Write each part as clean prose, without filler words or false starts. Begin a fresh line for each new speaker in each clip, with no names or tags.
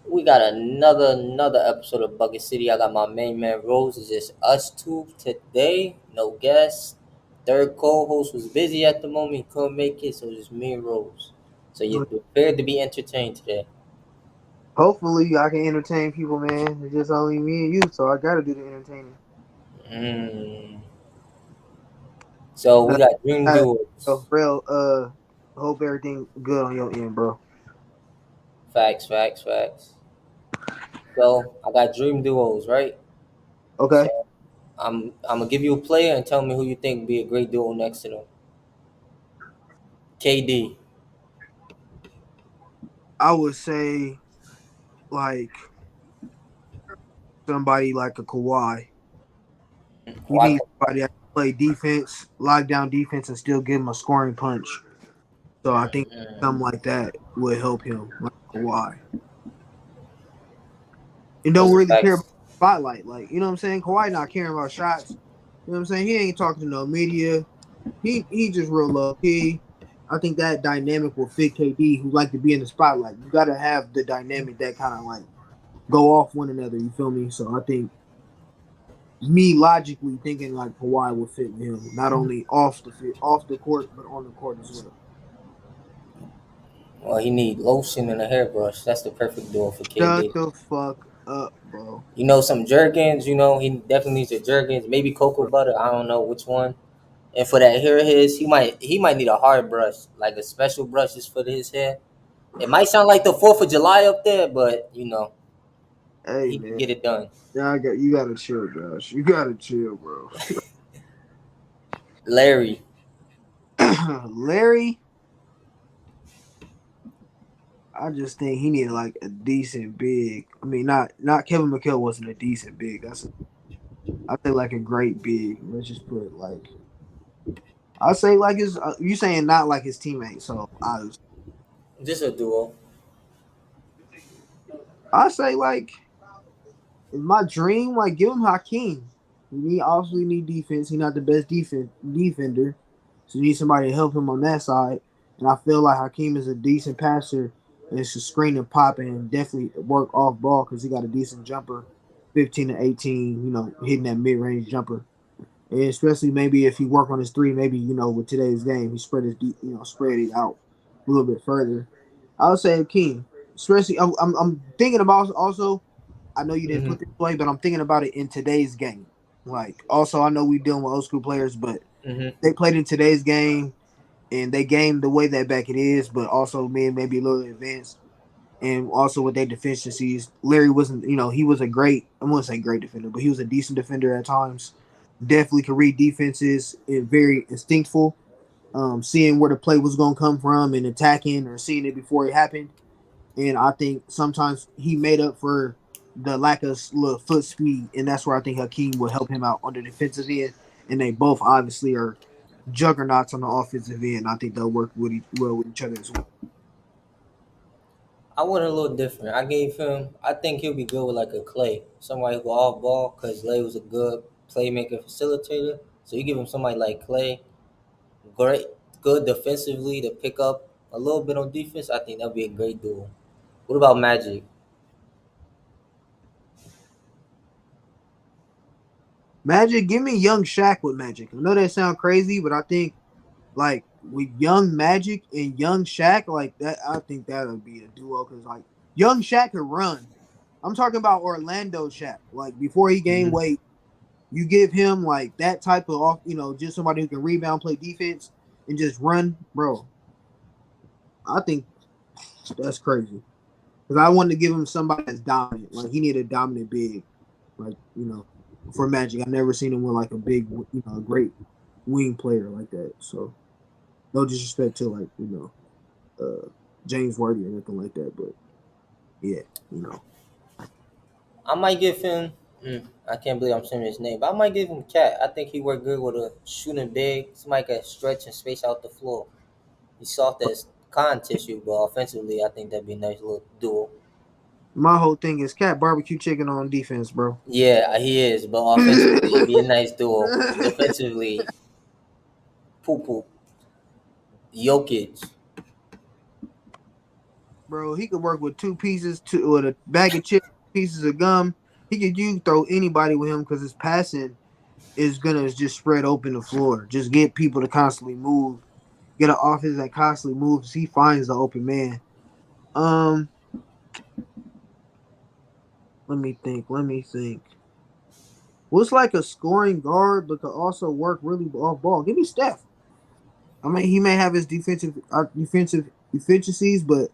We got another episode of Bucket City. I got my main man Rose. It's just us two today. No guests. Third co-host was busy at the moment. He couldn't make it, so it's just me and Rose. So you're prepared to be entertained today.
Hopefully, I can entertain people, man. It's just only me and you, so I gotta do the entertaining.
Mm. So we
Uh,
got Dream Duos.
real. Hope everything good on your end, bro.
Facts. So I got Dream Duos, right? So
Okay.
I'm gonna give you a player and tell me who you think would be a great duo next to them. KD.
I would say like somebody like a Kawhi. You
Why?
need somebody that can play defense, lock down defense, and still give him a scoring punch. So I think something like that would help him, like Kawhi. And
Those
don't
are
really care about
facts.
the spotlight. Like, you know what I'm saying? Kawhi not caring about shots. You know what I'm saying? He ain't talking to no media. He just real low key. I think that dynamic will fit KD, who like to be in the spotlight. You got to have the dynamic that kind of like go off one another. You feel me? So I think me logically thinking like Kawhi would fit with him, not only off the court, but on the court as well.
Well, he need lotion and a hairbrush. That's the perfect duo for
Shut
KD.
the fuck up, bro.
You know, some Jergens. You know, he definitely needs a Jergens. Maybe cocoa butter. I don't know which one. And for that hair of his, he might need a hard brush, like a special brush just for his hair. It might sound like the 4th of July up there, but
Hey
he can
man,
get it done.
you gotta chill, Josh. You gotta chill, bro.
Larry.
Larry, I just think he needed like a decent big. I mean, not Kevin McHale wasn't a decent big. I think like a great big. Let's just put it like I say like his. You saying not like his teammate? So
Just a duo.
I say like in my dream, like give him Hakeem. He obviously need defense. He's not the best defender, so you need somebody to help him on that side. And I feel like Hakeem is a decent passer and it's a screen and pop and definitely work off ball because he got a decent jumper, 15 to 18. Hitting that mid range jumper. And especially maybe if he work on his three, maybe with today's game, he spread it out a little bit further. I would say King, especially I'm thinking about also. I know you didn't
Hmm.
put this way, but I'm thinking about it in today's game. Like also, I know we dealing with old school players, but
Hmm.
they played in today's game and they game the way that back it is, but also maybe a little advanced. And also with their deficiencies, Larry wasn't, he was a great, I wouldn't say great defender, but he was a decent defender at times. Definitely could read defenses and very instinctful, seeing where the play was going to come from and attacking or seeing it before it happened. And I think sometimes he made up for the lack of little foot speed, and that's where I think Hakeem will help him out on the defensive end. And they both obviously are juggernauts on the offensive end. I think they'll work well with each other as well.
I went a little different. I gave him. I think he'll be good with like a Clay, somebody who off ball, because Clay was a good playmaker, facilitator. So you give him somebody like Clay, great, good defensively to pick up a little bit on defense. I think that'd be a great duo. What about Magic?
Magic, give me young Shaq with Magic. I know that sounds crazy, but I think like with young Magic and young Shaq, like that, I think that would be a duo because like young Shaq could run. I'm talking about Orlando Shaq. Like before he gained
Hmm.
weight, you give him like that type of off, just somebody who can rebound, play defense, and just run, bro. I think that's crazy because I wanted to give him somebody that's dominant. Like he needed a dominant big, like for Magic. I've never seen him with like a big, a great wing player like that. So no disrespect to like James Worthy or anything like that, but yeah, you know.
I might give him. I can't believe I'm saying his name, but I might give him Cat. I think he worked good with a shooting big. Somebody can stretch and space out the floor. He's soft as cotton tissue, but offensively, I think that'd be a nice little duo.
My whole thing is cat barbecue chicken on defense, bro.
Yeah, he is, but offensively, it'd be a nice duo. Defensively, poo poo. Jokic.
bro. He could work with two pieces, two with a bag of chips, pieces of gum. He could you throw anybody with him because his passing is gonna just spread open the floor. Just get people to constantly move. Get an offense that constantly moves. He finds the open man. Um, let me think. Let me think. What's like a scoring guard, but could also work really off ball? Give me Steph. I mean, he may have his defensive efficiencies, but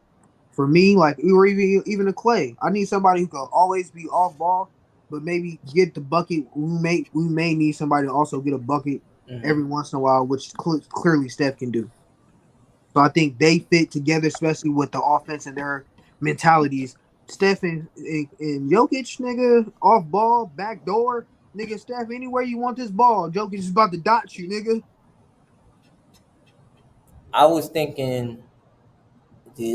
for me, like or even a Clay, I need somebody who can always be off ball, but maybe get the bucket. We may need somebody to also get a bucket
Hmm.
every once in a while, which clearly Steph can do. So I think they fit together, especially with the offense and their mentalities. Steph and Jokic, nigga, off ball, back door, nigga. Steph, anywhere you want this ball, Jokic is about to dot you, nigga.
I was thinking,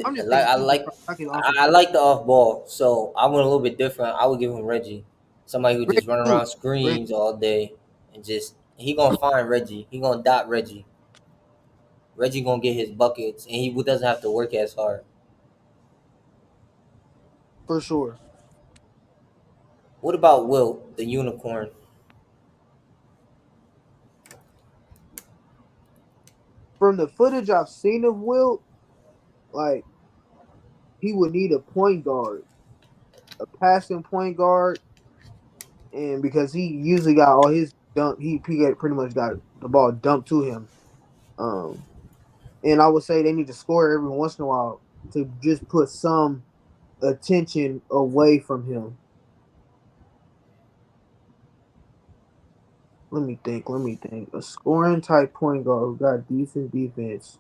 I'm just
like
thinking easy. I can also
I
play
like the off ball, so I went a little bit different. I would give him Reggie, somebody who
Reggie
just run
too.
around
Reggie
screens all day and just he gonna find Reggie. He gonna dot Reggie. Reggie gonna get his buckets, and he doesn't have to work as hard.
for sure.
What about Wilt, the unicorn?
From the footage I've seen of Wilt, like he would need a point guard, a passing point guard, and because he usually got all his dunk, pretty much got the ball dumped to him. Um, and I would say they need to score every once in a while to just put some attention away from him. Let me think. Let me think. A scoring type point guard who got decent defense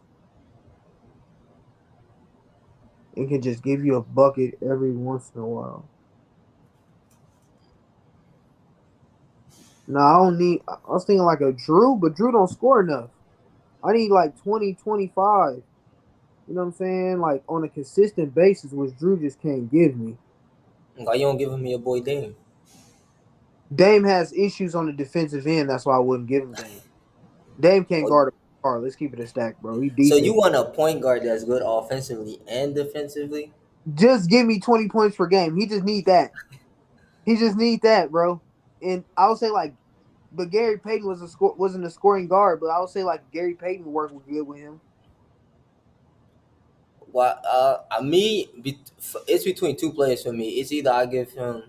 and can just give you a bucket every once in a while. No, I don't need. I was thinking like a Drew, but Drew don't score enough. I need like 20, 25. You know what I'm saying? Like on a consistent basis, which Drew just can't give me.
Why you don't give him your boy Dame?
Dame has issues on the defensive end. That's why I wouldn't give him Dame. Dame can't
Oh,
guard a guard. Let's keep it a stack, bro. He
so you
decent.
want a point guard that's good offensively and defensively?
Just give me 20 points per game. He just need that. He just need that, bro. And I would say like, but Gary Payton wasn't a scoring guard, but I would say like Gary Payton worked good with him.
Why? It's between two players for me. It's either I give him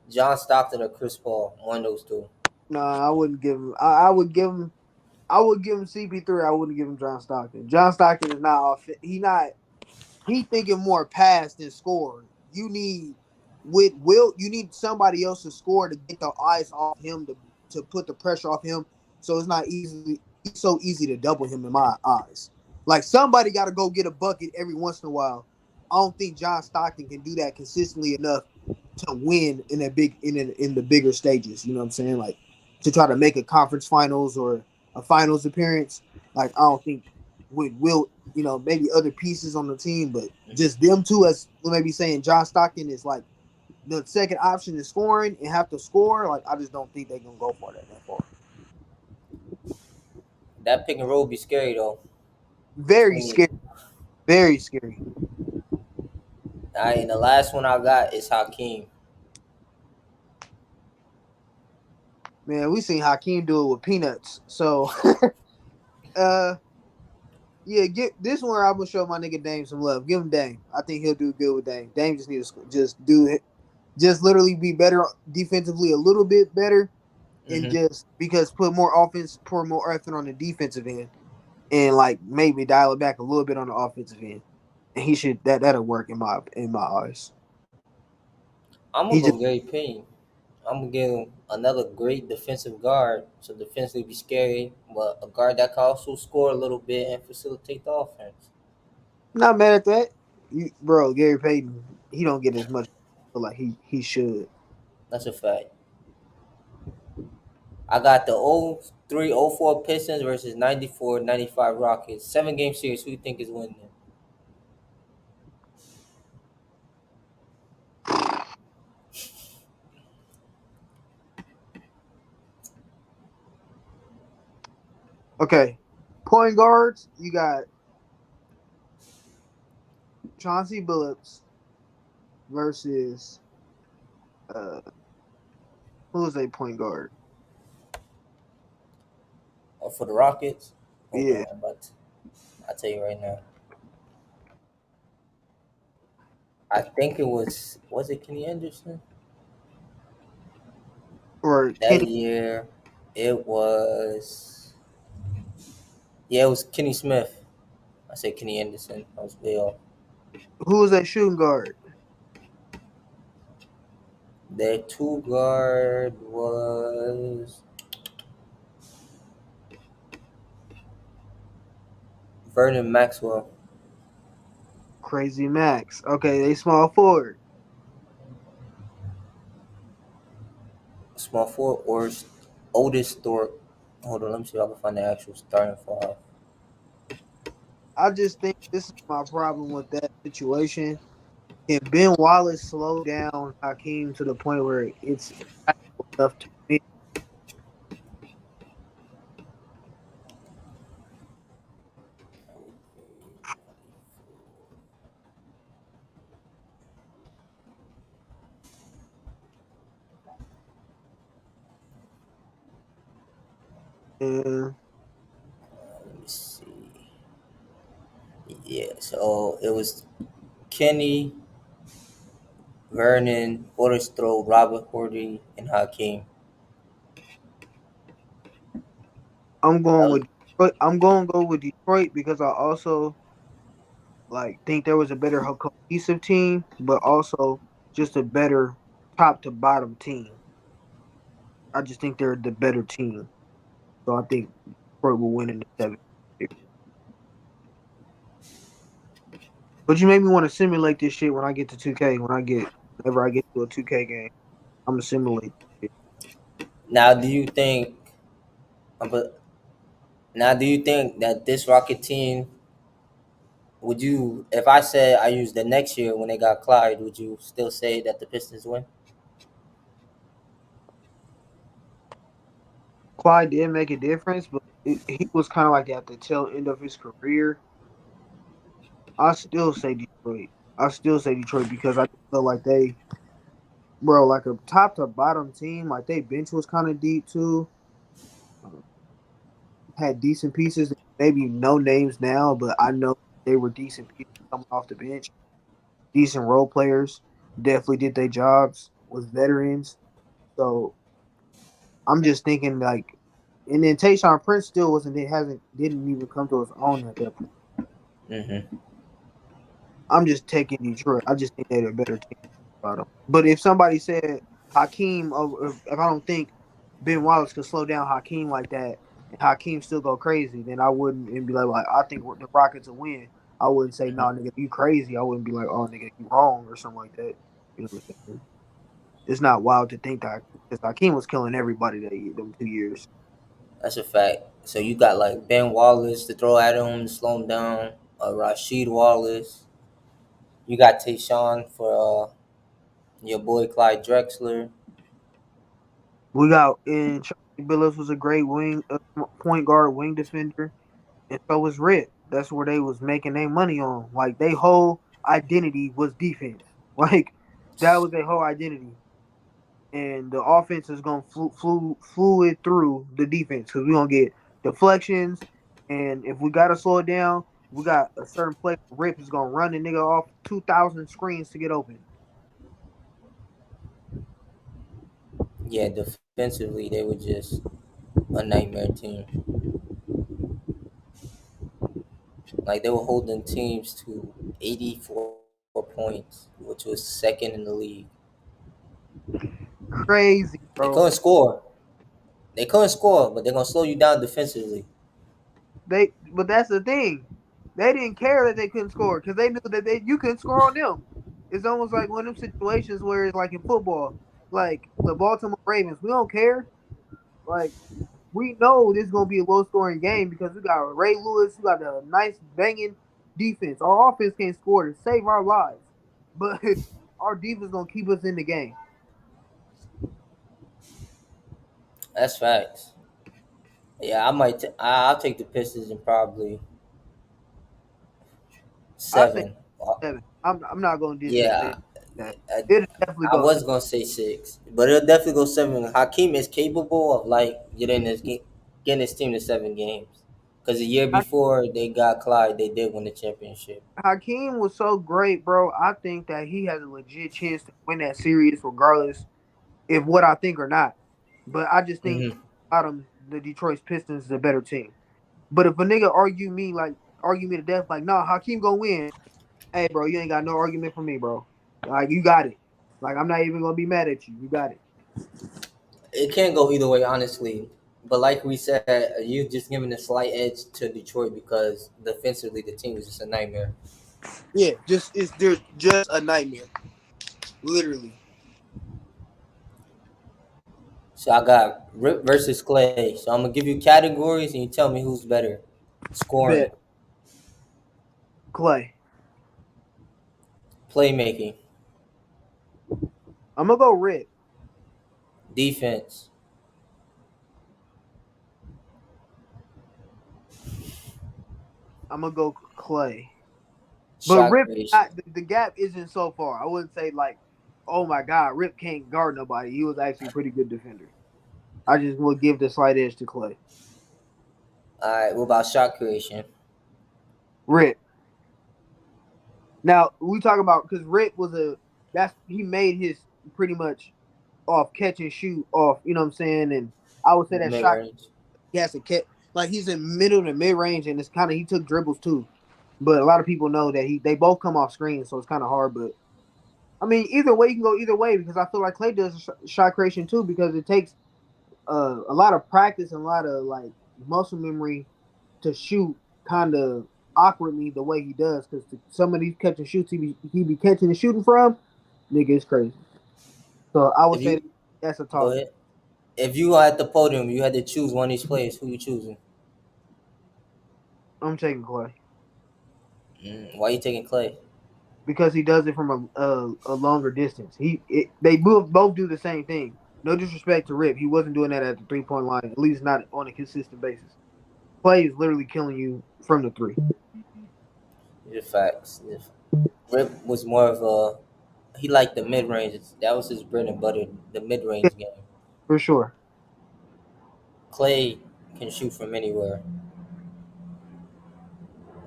John Stockton or Chris Paul. One of those two.
Nah, I wouldn't give him. I would give him. I would give him CP3. I wouldn't give him John Stockton. John Stockton is not off. He not. He thinking more pass than score. You need with Wilt, you need somebody else to score to get the eyes off him to put the pressure off him. So it's not easily it's so easy to double him in my eyes. Like somebody got to go get a bucket every once in a while. I don't think John Stockton can do that consistently enough to win in a big in the bigger stages. You know what I'm saying? Like to try to make a conference finals or a finals appearance. Like I don't think with Wilt, maybe other pieces on the team, but just them two, as maybe saying John Stockton is like the second option is scoring and have to score. Like I just don't think they can go for that far.
That pick and roll be scary though.
Very
Between
scary. Very scary.
and the last one I got is Hakeem.
Man, we seen Hakeem do it with peanuts. So uh yeah, get this one. I'm gonna show my nigga Dame some love. Give him Dame. I think he'll do good with Dame. Dame just need to just do it. Just literally be better defensively, a little bit better, and
Hmm.
just because put more effort on the defensive end, and like maybe dial it back a little bit on the offensive end. And he should that'll work in my eyes.
I'm
He
gonna
just
go Gary Payne. I'm gonna give him another great defensive guard, so defensively be scary, but a guard that can also score a little bit and facilitate the offense.
not mad at that. Bro, Gary Payton, he don't get as much like he should.
That's a fact. I got the 03 04 Pistons versus 94 95 Rockets. 7 game series. Who you think is winning?
Okay. Point guards, you got Chauncey Billups versus uh who was a point guard?
For the Rockets. Hold
Yeah,
on, I'll tell you right now. I think it was it Kenny Anderson
or
that
Kenny.
year. It was Yeah, it was Kenny Smith. I said Kenny Anderson. I was way off.
Who was that shooting guard?
Their two guard was Vernon Maxwell.
Crazy Max. Okay, they small forward.
Small forward or Otis Thorpe. Hold on, let me see if I can find the actual starting five.
I just think this is my problem with that situation. Can Ben Wallace slow down Hakeem to the point where it's enough to win? And
Let me see. Yeah, so it was Kenny, Vernon, Otis Thorpe, Robert Horty, and Hakeem.
I'm going
That
with Detroit. I'm going to go with Detroit because I also like think there was a better cohesive team, but also just a better top to bottom team. I just think they're the better team, so I think Detroit will win in the seventh. But you made me want to simulate this shit when I get to 2K. Whenever I get to a 2K game, I'm gonna simulate this shit.
Now, do you think? But now, do you think that this Rocket team would you? If I said I used the next year when they got Clyde, would you still say that the Pistons win?
Clyde did make a difference, but he was kind of like at the tail end of his career. I still say Detroit. I still say Detroit because I feel like bro, like a top to bottom team, like they bench was kind of deep too. Uh, Had decent pieces, maybe no names now, but I know they were decent pieces coming off the bench. Decent role players, definitely did their jobs. Was veterans, so I'm just thinking like, and then Tayshaun Prince still wasn't. It hasn't didn't even come to his own at that point.
Mm-hmm.
I'm just taking Detroit. I just think they're a better team about them. But if somebody said Hakeem, if I don't think Ben Wallace could slow down Hakeem like that, and Hakeem still go crazy, then I wouldn't and be like I think the Rockets will win. I wouldn't say no, nigga, you crazy. I wouldn't be like, oh, nigga, you wrong or something like that. You know what I'm saying? It's not wild to think that because Hakeem was killing everybody them 2 years.
That's a fact. So you got like Ben Wallace to throw at him to slow him down. Rasheed Wallace. You got Tayshawn for your boy Clyde Drexler.
We got and Charlie Billups was a great point guard, wing defender. And so was Rip. That's where they was making their money on. Like their whole identity was defense. Like that was their whole identity. And the offense is gonna fluid through the defense because we're gonna get deflections. And if we gotta slow it down, we got a certain play. Rip is gonna run the nigga off 2,000 screens to get open.
Yeah, defensively they were just a nightmare team. Like they were holding teams to 84 points, which was second in the league.
Crazy,
They couldn't
bro.
score. They couldn't score, but they're gonna slow you down defensively.
But that's the thing. They didn't care that they couldn't score because they knew that you couldn't score on them. It's almost like one of them situations where it's like in football, like the Baltimore Ravens. We don't care. Like we know this is gonna be a low scoring game because we got Ray Lewis, we got a nice banging defense. Our offense can't score to save our lives, but our defense gonna keep us in the game.
That's facts. Yeah, I'll take the Pistons in probably
I think
seven.
7. I'm not gonna
Yeah,
disrespect that.
I,
It'll definitely
I
go
was
7.
gonna say 6, but it'll definitely go 7. Hakeem is capable of like getting his team to 7 games. Because the year
Ha-
before they got Clyde, they did win the championship.
Hakeem was so great, bro. I think that he has a legit chance to win that series, regardless if what I think or not. But I just think
Hmm.
bottom the Detroit Pistons is a better team. But if a nigga argue me to death, like, nah, Hakeem gonna win. Hey, bro, you ain't got no argument for me, bro. Like, you got it. Like, I'm not even gonna be mad at you. You got it.
It can't go either way, honestly. But like we said, you just giving a slight edge to Detroit because defensively the team was just a nightmare.
Yeah, there's just a nightmare, literally.
So I got Rip versus Clay. So I'm gonna give you categories and you tell me who's better. Scoring,
Bet Clay.
playmaking,
I'm gonna go Red.
defense,
I'm gonna go Clay. But
shot
Rip,
creation.
not the gap isn't so far. I wouldn't say like, oh my God, Rip can't guard nobody. He was actually a pretty good defender. I just will give the slight edge to Clay.
All right, what about shot creation?
Rip. Now we talk about because Rip was he made his pretty much off catch and shoot off. You know what I'm saying? And I would say that
Mid
shot
range.
he has to catch like he's in middle to mid range, and it's kind of he took dribbles too. But a lot of people know that they both come off screen, so it's kind of hard. But I mean, either way, you can go either way because I feel like Clay does shot creation too because it takes a lot of practice and a lot of like muscle memory to shoot kind of awkwardly the way he does because some of these catch and shoots he be catching and shooting from, nigga, it's crazy. So I would
If
say
you
that's a
go
toss.
ahead. If you are at the podium, you had to choose one of these players. Who you choosing?
I'm taking Clay
Why you taking Clay?
because he does it from a longer distance. They both do the same thing. No disrespect to Rip, he wasn't doing that at the 3 point line, at least not on a consistent basis. Clay is literally killing you from the three.
The facts. If Rip was more of a he liked the mid range. That was his bread and butter. The mid
Yeah,
range game.
for sure.
Clay can shoot from anywhere.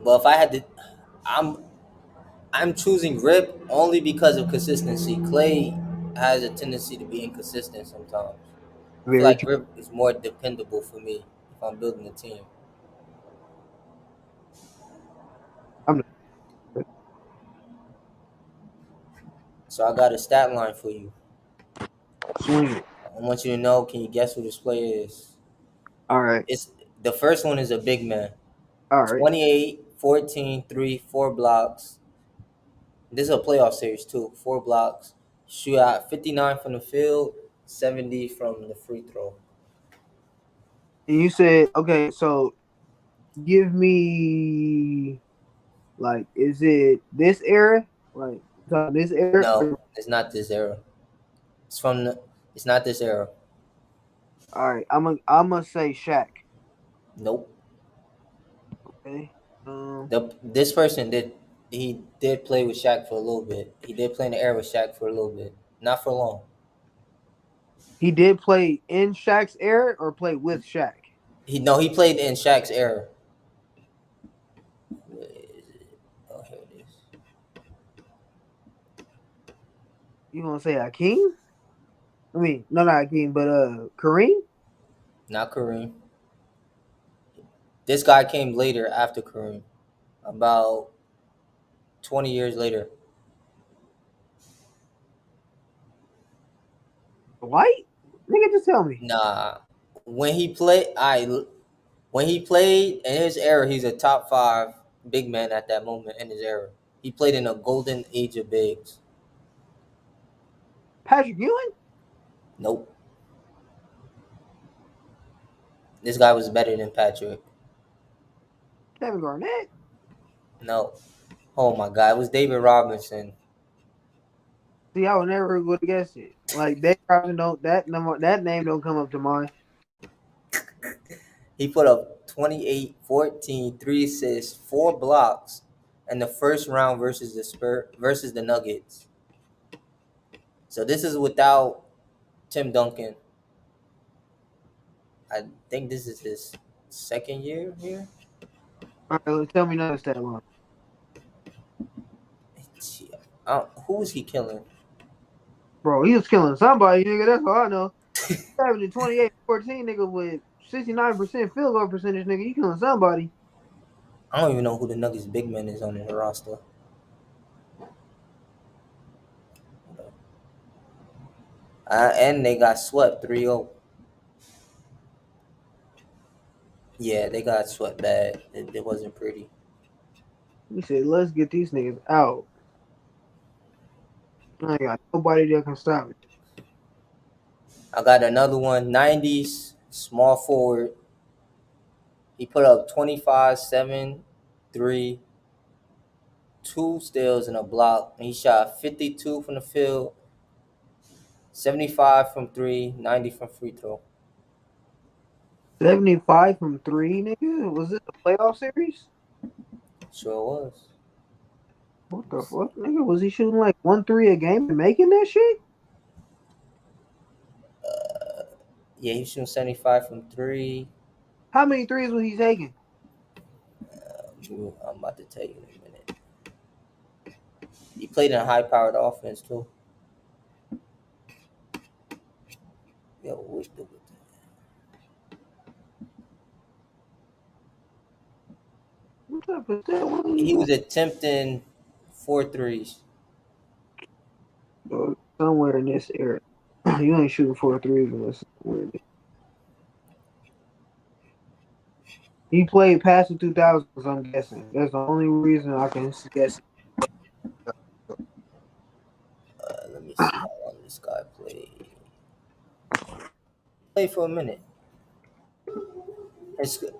But if I had to, I'm I'm choosing Rip only because of consistency. Clay has a tendency to be inconsistent sometimes. I feel
Very
like
true.
Rip is more dependable for me if I'm building a team.
I'm not,
So I got a stat line for you.
swing it.
I want you to know. Can you guess who this player is?
All right.
It's the first one is a big man.
All right.
28, 14, 3, 4 blocks. This is a playoff series too. 4 blocks. Shoot out 59 from the field, 70 from the free throw.
And you said, okay, so give me like, is it this era? Like this era?
No, it's not this era. It's from the. It's not this era.
All right. I'm gonna say Shaq.
Nope.
Okay.
This person did play with Shaq for a little bit. He did play in the era with Shaq for a little bit, not for long.
He did play in Shaq's era or play with Shaq.
He played in Shaq's era. Where is it? Oh, here it is.
You gonna say Hakeem? I mean, no, not Hakeem, but Kareem.
Not Kareem. This guy came later after Kareem, about 20 years later.
White? Nigga, just tell me.
Nah, when he played in his era, he's a top 5 big man at that moment in his era. He played in a golden age of bigs.
Patrick Ewing?
Nope, this guy was better than Patrick.
Kevin Garnett?
No, oh my God, it was David Robinson.
See, I would never would have guessed it. Like Dave Robinson don't that name don't come up to mind.
He put up 28, 14, 3 assists, 4 blocks. and the first round versus the Nuggets. So this is without Tim Duncan. I think this is his second year here.
All right, let's tell me another stat line.
Who was he killing?
Bro, he was killing somebody, nigga. That's all I know. Having a 28-14, nigga, with 69% field goal percentage, nigga. You killing somebody.
I don't even know who the Nuggets big man is on the roster. And they got swept 3-0. Yeah, they got swept bad. It wasn't pretty.
He said, let's get these niggas out. I ain't got nobody that can stop it.
I got another one, 90s, small forward. He put up 25, 7, 3, 2 steals and a block. And he shot 52 from the field, 75 from 3, 90 from free throw.
75 from three, nigga? Was it a playoff series?
Sure was.
What the fuck, nigga? Was he shooting like 1 3 a game and making that shit?
Yeah, he was shooting 75 from 3.
How many threes was he taking?
I'm about to tell you in a minute. He played in a high-powered offense, too. Yo,
What type of stat line
he
you
was attempting 4 threes.
on? Somewhere in this area. You ain't shooting 4 threes unless somewhere in this. He played past the 2000s, I'm guessing. That's the only reason I can guess.
Let me see how long this guy played. Played for a minute.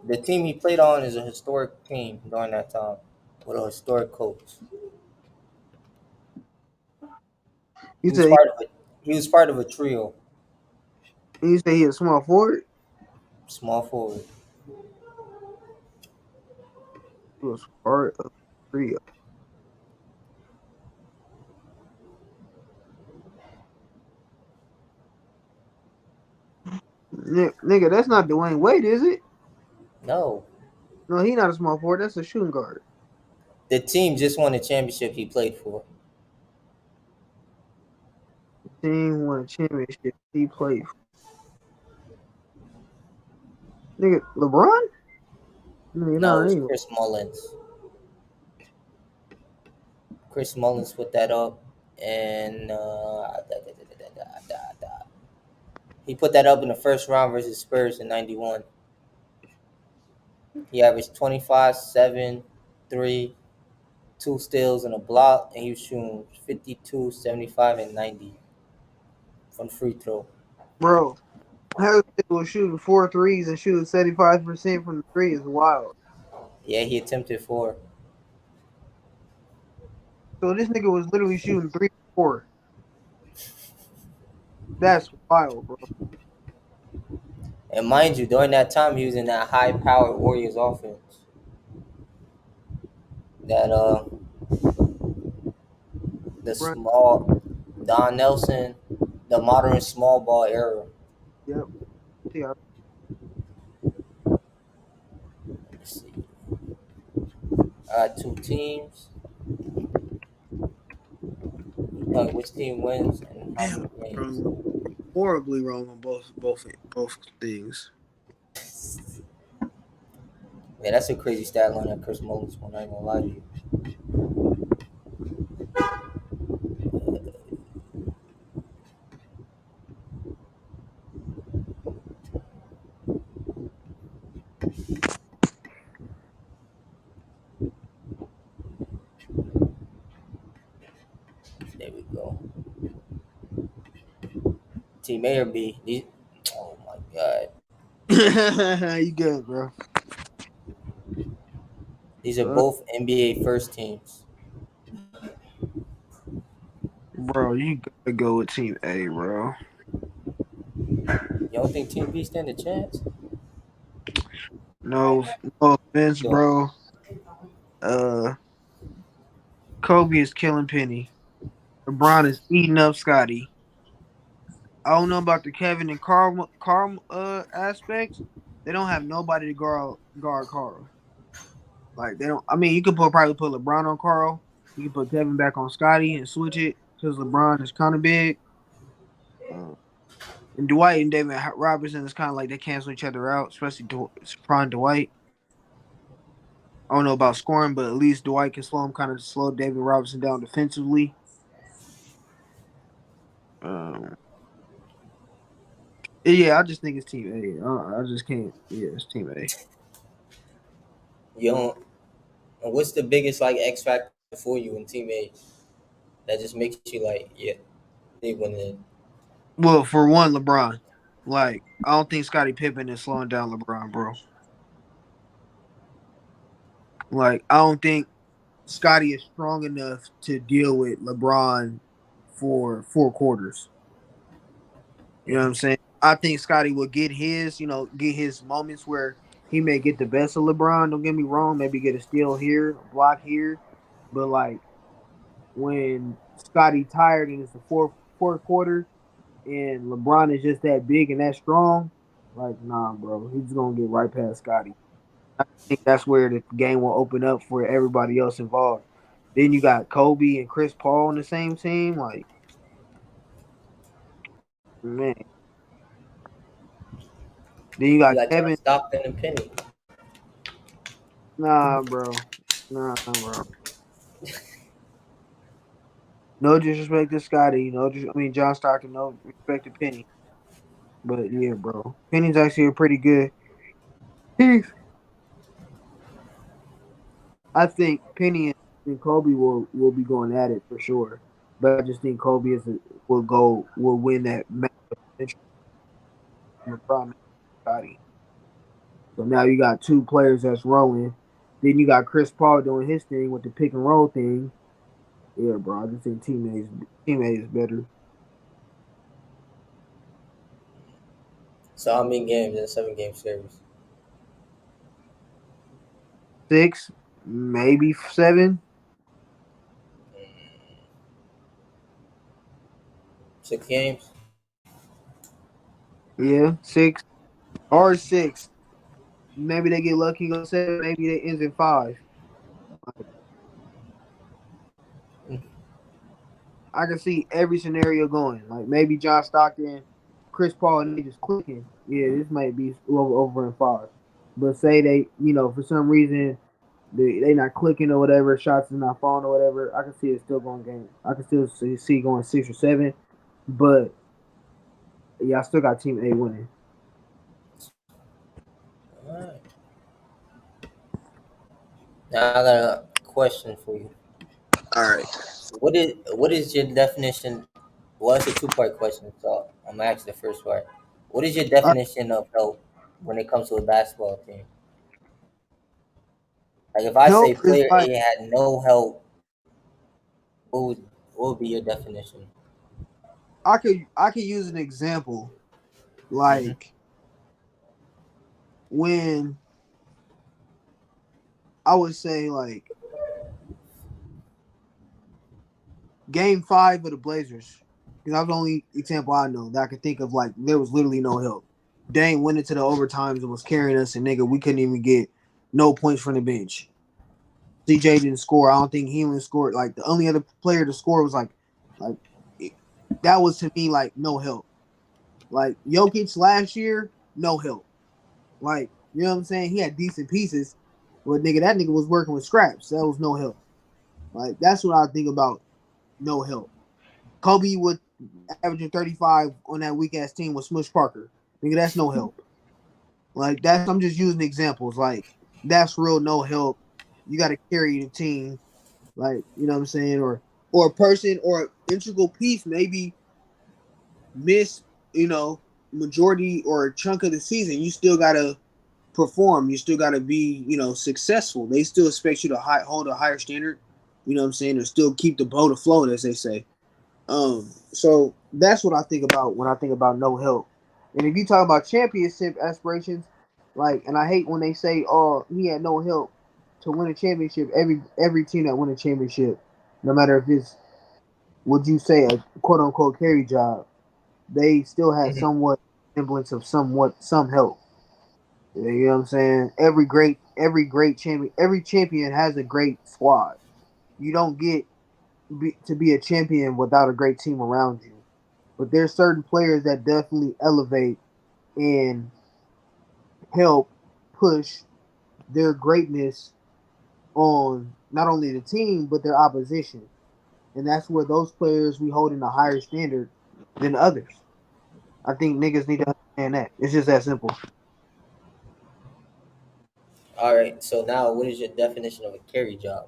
The team he played on is a historic team during that time with a historic coach.
You
He was
say
part of it. He was part of a trio,
he a small forward?
small forward.
He was part of three. Nigga, that's not Dwayne Wade, is it?
No,
No, he not a small forward. That's a shooting guard.
the team just won a championship he played for.
Team won a championship. He played for. Nigga, LeBron? Nigga,
No, it
no,
was
ain't.
Chris Mullins. Chris Mullins put that up, and he put that up in the first round versus Spurs in '91. He averaged 25, 7, 3, 2 steals and a block, and he was shooting 52, 75, and 90 from free throw.
Bro, how this nigga was shooting 4 threes and shooting 75% from the three is wild.
Yeah, he attempted 4.
So this nigga was literally shooting 3 4. That's wild, bro.
And mind you, during that time, he was in that high-powered Warriors offense. That the
Right.
small Don Nelson, the modern small ball era.
Yep. Yeah.
Let's see. Two teams. Which team wins and how
Damn,
many games?
bro. Horribly wrong on both things.
Yeah, that's a crazy stat line that Chris Mullins won. I ain't gonna lie to you. There we go. Team A or B? Oh my god.
You good, bro.
These are both NBA first teams.
Bro, you gotta go with Team A, bro.
You don't think Team B stand a chance?
No, no offense,
You don't.
bro. Uh, Kobe is killing Penny. LeBron is eating up Scotty. I don't know about the Kevin and Carl aspects. They don't have nobody to guard Carl. Like they don't. I mean, you could probably put LeBron on Carl. You can put Kevin back on Scotty and switch it because LeBron is kind of big. Uh, and Dwight and David Robinson is kind of like they cancel each other out, especially Prime Dwight. I don't know about scoring, but at least Dwight can kind of slow David Robinson down defensively. Um, yeah, I just think it's Team A. I just can't. Yeah, it's Team A.
You don't. What's the biggest like X factor for you in Team A that just makes you like, yeah, they win it?
Well, for one, LeBron. Like, I don't think Scottie Pippen is slowing down LeBron, bro. Like, I don't think Scottie is strong enough to deal with LeBron for 4 quarters. You know what I'm saying? I think Scottie will get his moments where he may get the best of LeBron. Don't get me wrong, maybe get a steal here, a block here, but like when Scottie tired and it's the fourth quarter and LeBron is just that big and that strong, like nah, bro, he's gonna get right past Scottie. I think that's where the game will open up for everybody else involved. Then you got Kobe and Chris Paul on the same team, like man. Then you
You
got
got John
Kevin.
Stockton and Penny.
Nah, bro. Nah, bro. No disrespect to Scotty. I mean John Stockton. No respect to Penny. But yeah, bro. Penny's actually a pretty good. He's. I think Penny and Kobe will be going at it for sure. But I just think will win that match from Scotty. So now you got two players that's rolling. Then you got Chris Paul doing his thing with the pick and roll thing. Yeah, bro. I just think team A is better.
So how many games in a 7 game series?
6, maybe 7.
6 games.
Yeah, 6 or 6. Maybe they get lucky and go 7. Maybe they ends in 5. I can see every scenario going. Like maybe John Stockton, Chris Paul, and they just clicking. Yeah, this might be over in 5. But say they, for some reason they not clicking or whatever, shots is not falling or whatever. I can see it still going game. I can still see going 6 or 7. But yeah, I still got Team A winning.
All right. Now I got a question for you.
All right.
What is your definition? Well, it's a two-part question, so I'm gonna ask the first part. What is your definition of help when it comes to a basketball team? Like if I say
Help is
player A
like
had no help, what would be your definition?
I could use an example
Hmm.
like when I would say like Game 5 of the Blazers. Because that was the only example I know that I could think of. Like there was literally no help. Dame went into the overtimes and was carrying us, and nigga, we couldn't even get no points from the bench. CJ didn't score. I don't think Heelan scored. Like the only other player to score was like that was to me like no help. Like Jokic last year, no help. Like you know what I'm saying? He had decent pieces, but nigga, that nigga was working with scraps. That was no help. Like that's what I think about no help. Kobe would averaging 35 on that weak ass team with Smush Parker. Nigga, that's no help. Like that's I'm just using examples. Like that's real no help. You got to carry the team. Like you know what I'm saying, or a person or an integral piece maybe miss majority or a chunk of the season. You still gotta perform. You still gotta be successful. They still expect you to hold a higher standard. You know what I'm saying, or still keep the boat afloat, as they say. So that's what I think about when I think about no help. And if you talk about championship aspirations, like, and I hate when they say, "Oh, he had no help to win a championship." Every team that win a championship, No matter if it's, would you say, a quote unquote carry job, they still had
Mhm.
somewhat semblance of somewhat some help. You know what I'm saying? Every great champion, every champion has a great squad. You don't get to be a champion without a great team around you. But there's certain players that definitely elevate and help push their greatness on not only the team but their opposition. And that's where those players we hold in a higher standard than others. I think niggas need to understand that. It's just that simple.
All right. So now, what is your definition of a carry job?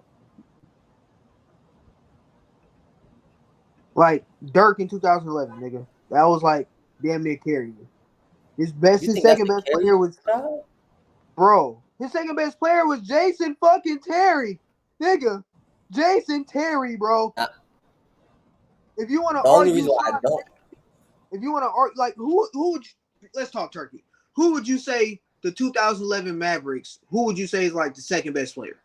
Like Dirk in 2011, nigga. That was like damn near carrying.
You
His
think that's
second
a
best
carry
player was
job?
bro. His second best player was Jason fucking Terry, nigga. Jason Terry, bro.
Nah,
If you want to
the only
argue
reason why I
Sean,
don't,
if you want to argue like who would let's talk turkey. Who would you say the 2011 Mavericks? Who would you say is like the second best player?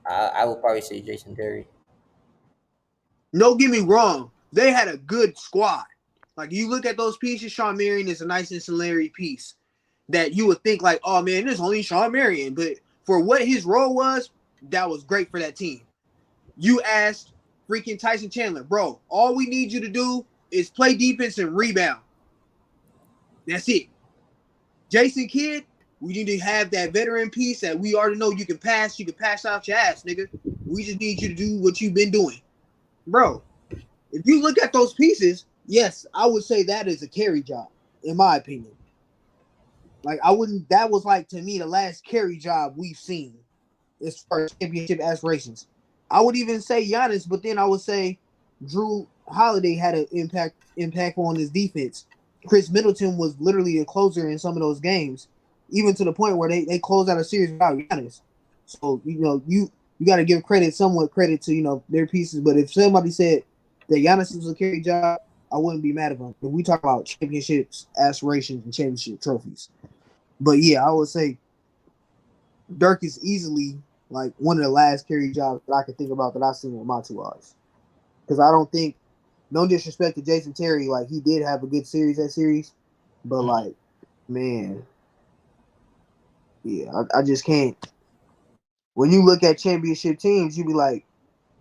I would probably say Jason Terry.
No, get me wrong. They had a good squad. Like you look at those pieces, Sean Marion is a nice ancillary piece that you would think like, oh man, there's only Sean Marion. But for what his role was, that was great for that team. You asked freaking Tyson Chandler, bro, all we need you to do is play defense and rebound. That's it. Jason Kidd, we need to have that veteran piece that we already know you can pass out your ass, nigga. We just need you to do what you've been doing. Bro, if you look at those pieces, yes, I would say that is a carry job, in my opinion. Like I wouldn't that was like to me the last carry job we've seen as far as championship aspirations. I would even say Giannis, but then I would say Drew Holiday had an impact on his defense. Chris Middleton was literally a closer in some of those games, even to the point where they closed out a series without Giannis. So you got to give somewhat credit to their pieces. But if somebody said that Giannis was a carry job, I wouldn't be mad at them. If we talk about championships, aspirations, and championship trophies, but yeah, I would say Dirk is easily like one of the last carry jobs that I can think about that I've seen with my two eyes. Because I don't think, no disrespect to Jason Terry, like he did have a good series, but
Mhm.
like, man, yeah, I just can't. When you look at championship teams, you be like,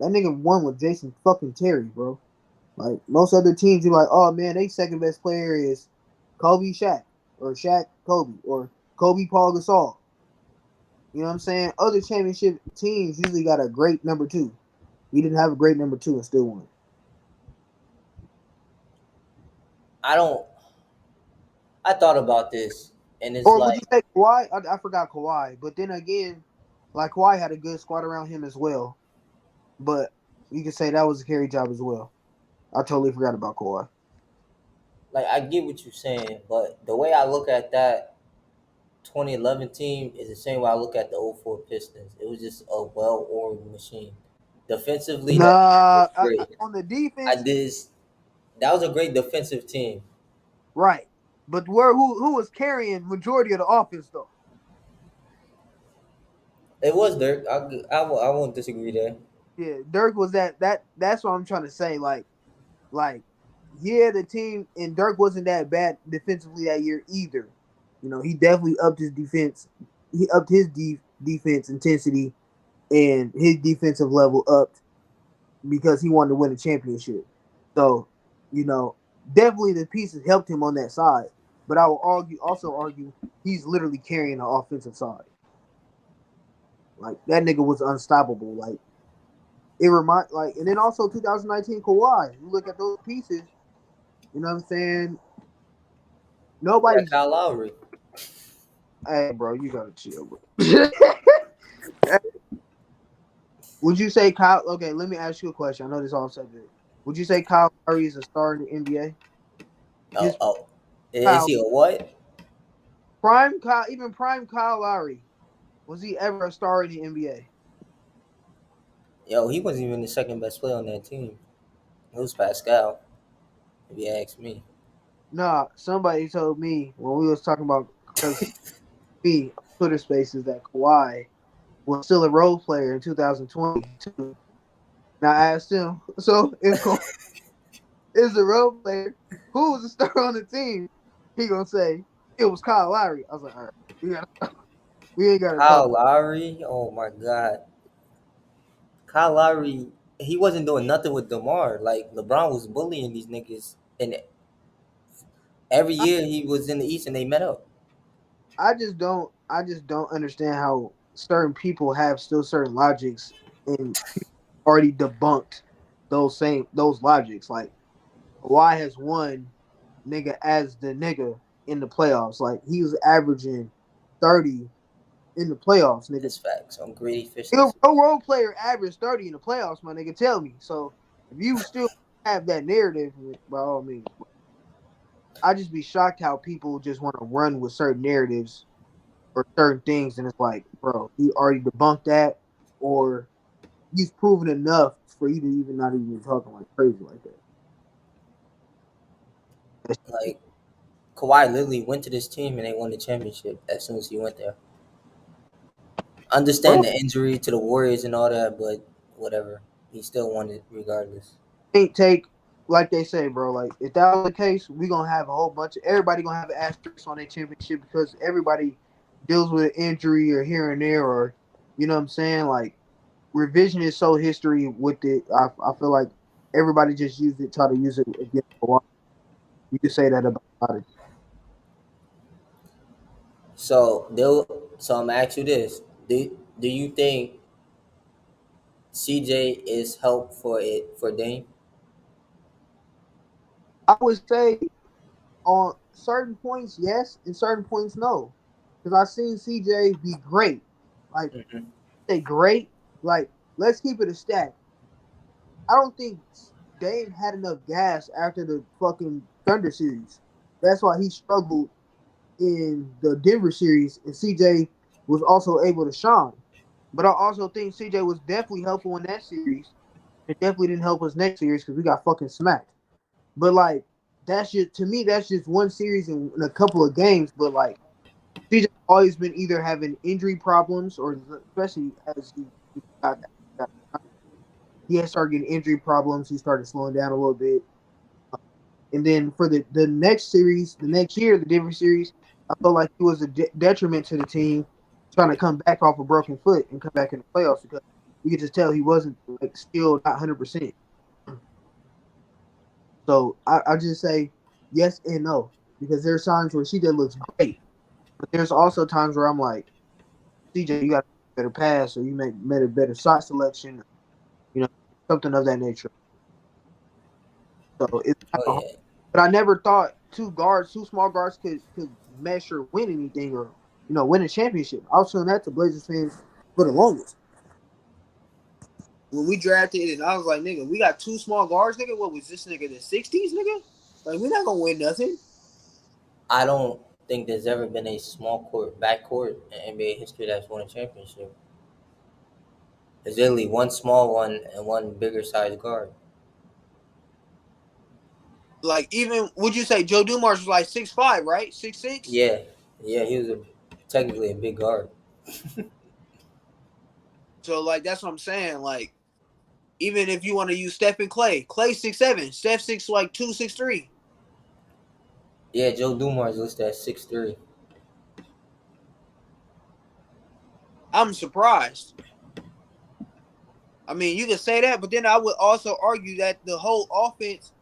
that nigga won with Jason fucking Terry, bro. Like most other teams, you're like, oh man, they second best player is Kobe Shaq or Shaq Kobe or Kobe Paul Gasol. You know what I'm saying? Other championship teams usually got a great number two. He didn't have a great number two and still won.
I don't. I thought about this, and it's
Or would you
like,
say Kawhi? I forgot Kawhi, but then again, like Kawhi had a good squad around him as well. But you could say that was a carry job as well. I totally forgot about Kawhi.
I get what you're saying, but the way I look at that 2011 team is the same way I look at the '04 Pistons. It was just a well-oiled machine. Defensively, that team was
Nah,
great.
on the
I
defense,
did. That was a great defensive team.
right? But who was carrying majority of the offense though?
It was Dirk. I won't disagree there.
Yeah, Dirk was that's what I'm trying to say. Like, yeah, the team and Dirk wasn't that bad defensively that year either. He definitely upped his defense. He upped his defense intensity and his defensive level upped because he wanted to win a championship. So, you know, definitely the pieces helped him on that side. But I will also argue he's literally carrying the offensive side. Like that nigga was unstoppable. Like and then also 2019 Kawhi. You look at those pieces, you know what I'm saying?
Yeah,
Nobody's
Kyle Lowry.
Hey bro, you gotta chill, bro. Would you say Kyle okay, let me ask you a question. I know this off subject. Would you say Kyle Lowry is a star in the NBA?
Oh,
His
oh, is
Kyle
he a what?
even prime Kyle Lowry, was he ever a star in the NBA?
Yo, he wasn't even the second best player on that team. It was Pascal. If you ask me.
Nah, somebody told me when we was talking about because me Twitter Spaces that Kawhi. was still a role player in 2022. And I asked him, so if Kawhi is a role player, who was the star on the team? He gonna say it was Kyle Lowry. I was like, all right, we ain't gotta talk.
Kyle Lowry, oh my god, Kyle Lowry, he wasn't doing nothing with DeMar. Like LeBron was bullying these niggas, and every
I,
year he was in the East and they met up.
I just don't understand how certain people have still certain logics and already debunked those logics. Like Kawhi has won nigga as the nigga in the playoffs. Like he was averaging 30 in the playoffs, nigga.
That's facts on great
Your
efficiency.
role player averaged 30 in the playoffs, my nigga. Tell me. So if you still have that narrative, by all means, I just be shocked how people just want to run with certain narratives or certain things, and it's like, bro, he already debunked that, or he's proven enough for you to even not even talking like crazy like that.
Like Kawhi literally went to this team and they won the championship as soon as he went there.
Bro,
Understand the injury to the Warriors and all that, but whatever. He still won it regardless.
ain't take like they say, bro. Like if that was the case, we gonna have a whole bunch of everybody gonna have an asterisk on their championship because everybody deals with an injury or here and there, or you know what I'm saying. Like revision is so history with it. I feel like everybody just used it, try to use it again. You can say that about it.
So I'm gonna ask you this: Do you think CJ is help for it for Dame?
I would say on certain points, yes, and certain points, no. Because I've seen CJ be great. Like,
Hmm.
say great. Like, let's keep it a stack. I don't think Dame had enough gas after the fucking Thunder series. That's why he struggled in the Denver series, and CJ was also able to shine. But I also think CJ was definitely helpful in that series. It definitely didn't help us next series because we got fucking smacked. But like that's just to me, that's just one series in a couple of games. But like CJ always been either having injury problems or especially as he got he had started getting injury problems. He started slowing down a little bit. And then for the next series, the next year, the Denver series, I felt like he was a detriment to the team trying to come back off a broken foot and come back in the playoffs because you could just tell he wasn't like still not 100%. So I just say yes and no because there's times where CJ looks great, but there's also times where I'm like, CJ, you got a better pass or you made a better shot selection, you know, something of that nature. So it's kind
Oh
of hard.
yeah,
But I never thought two small guards could mesh or win anything or win a championship. I was saying that to Blazers fans for the longest. When we drafted and I was like, nigga, we got two small guards, nigga. What was this nigga, the 60s, nigga? Like we're not gonna win nothing.
I don't think there's ever been a small court backcourt in NBA history that's won a championship. There's literally one small one and one bigger size guard.
Like even would you say Joe Dumars was like 6'5", right? 6'6"?
Yeah, yeah, he was technically a big guard.
So like that's what I'm saying. Like even if you want to use Steph and Clay 6'7", Steph 6'2", 6'3".
Yeah, Joe Dumars listed at 6'3".
I'm surprised. I mean, you can say that, but then I would also argue that the whole offense,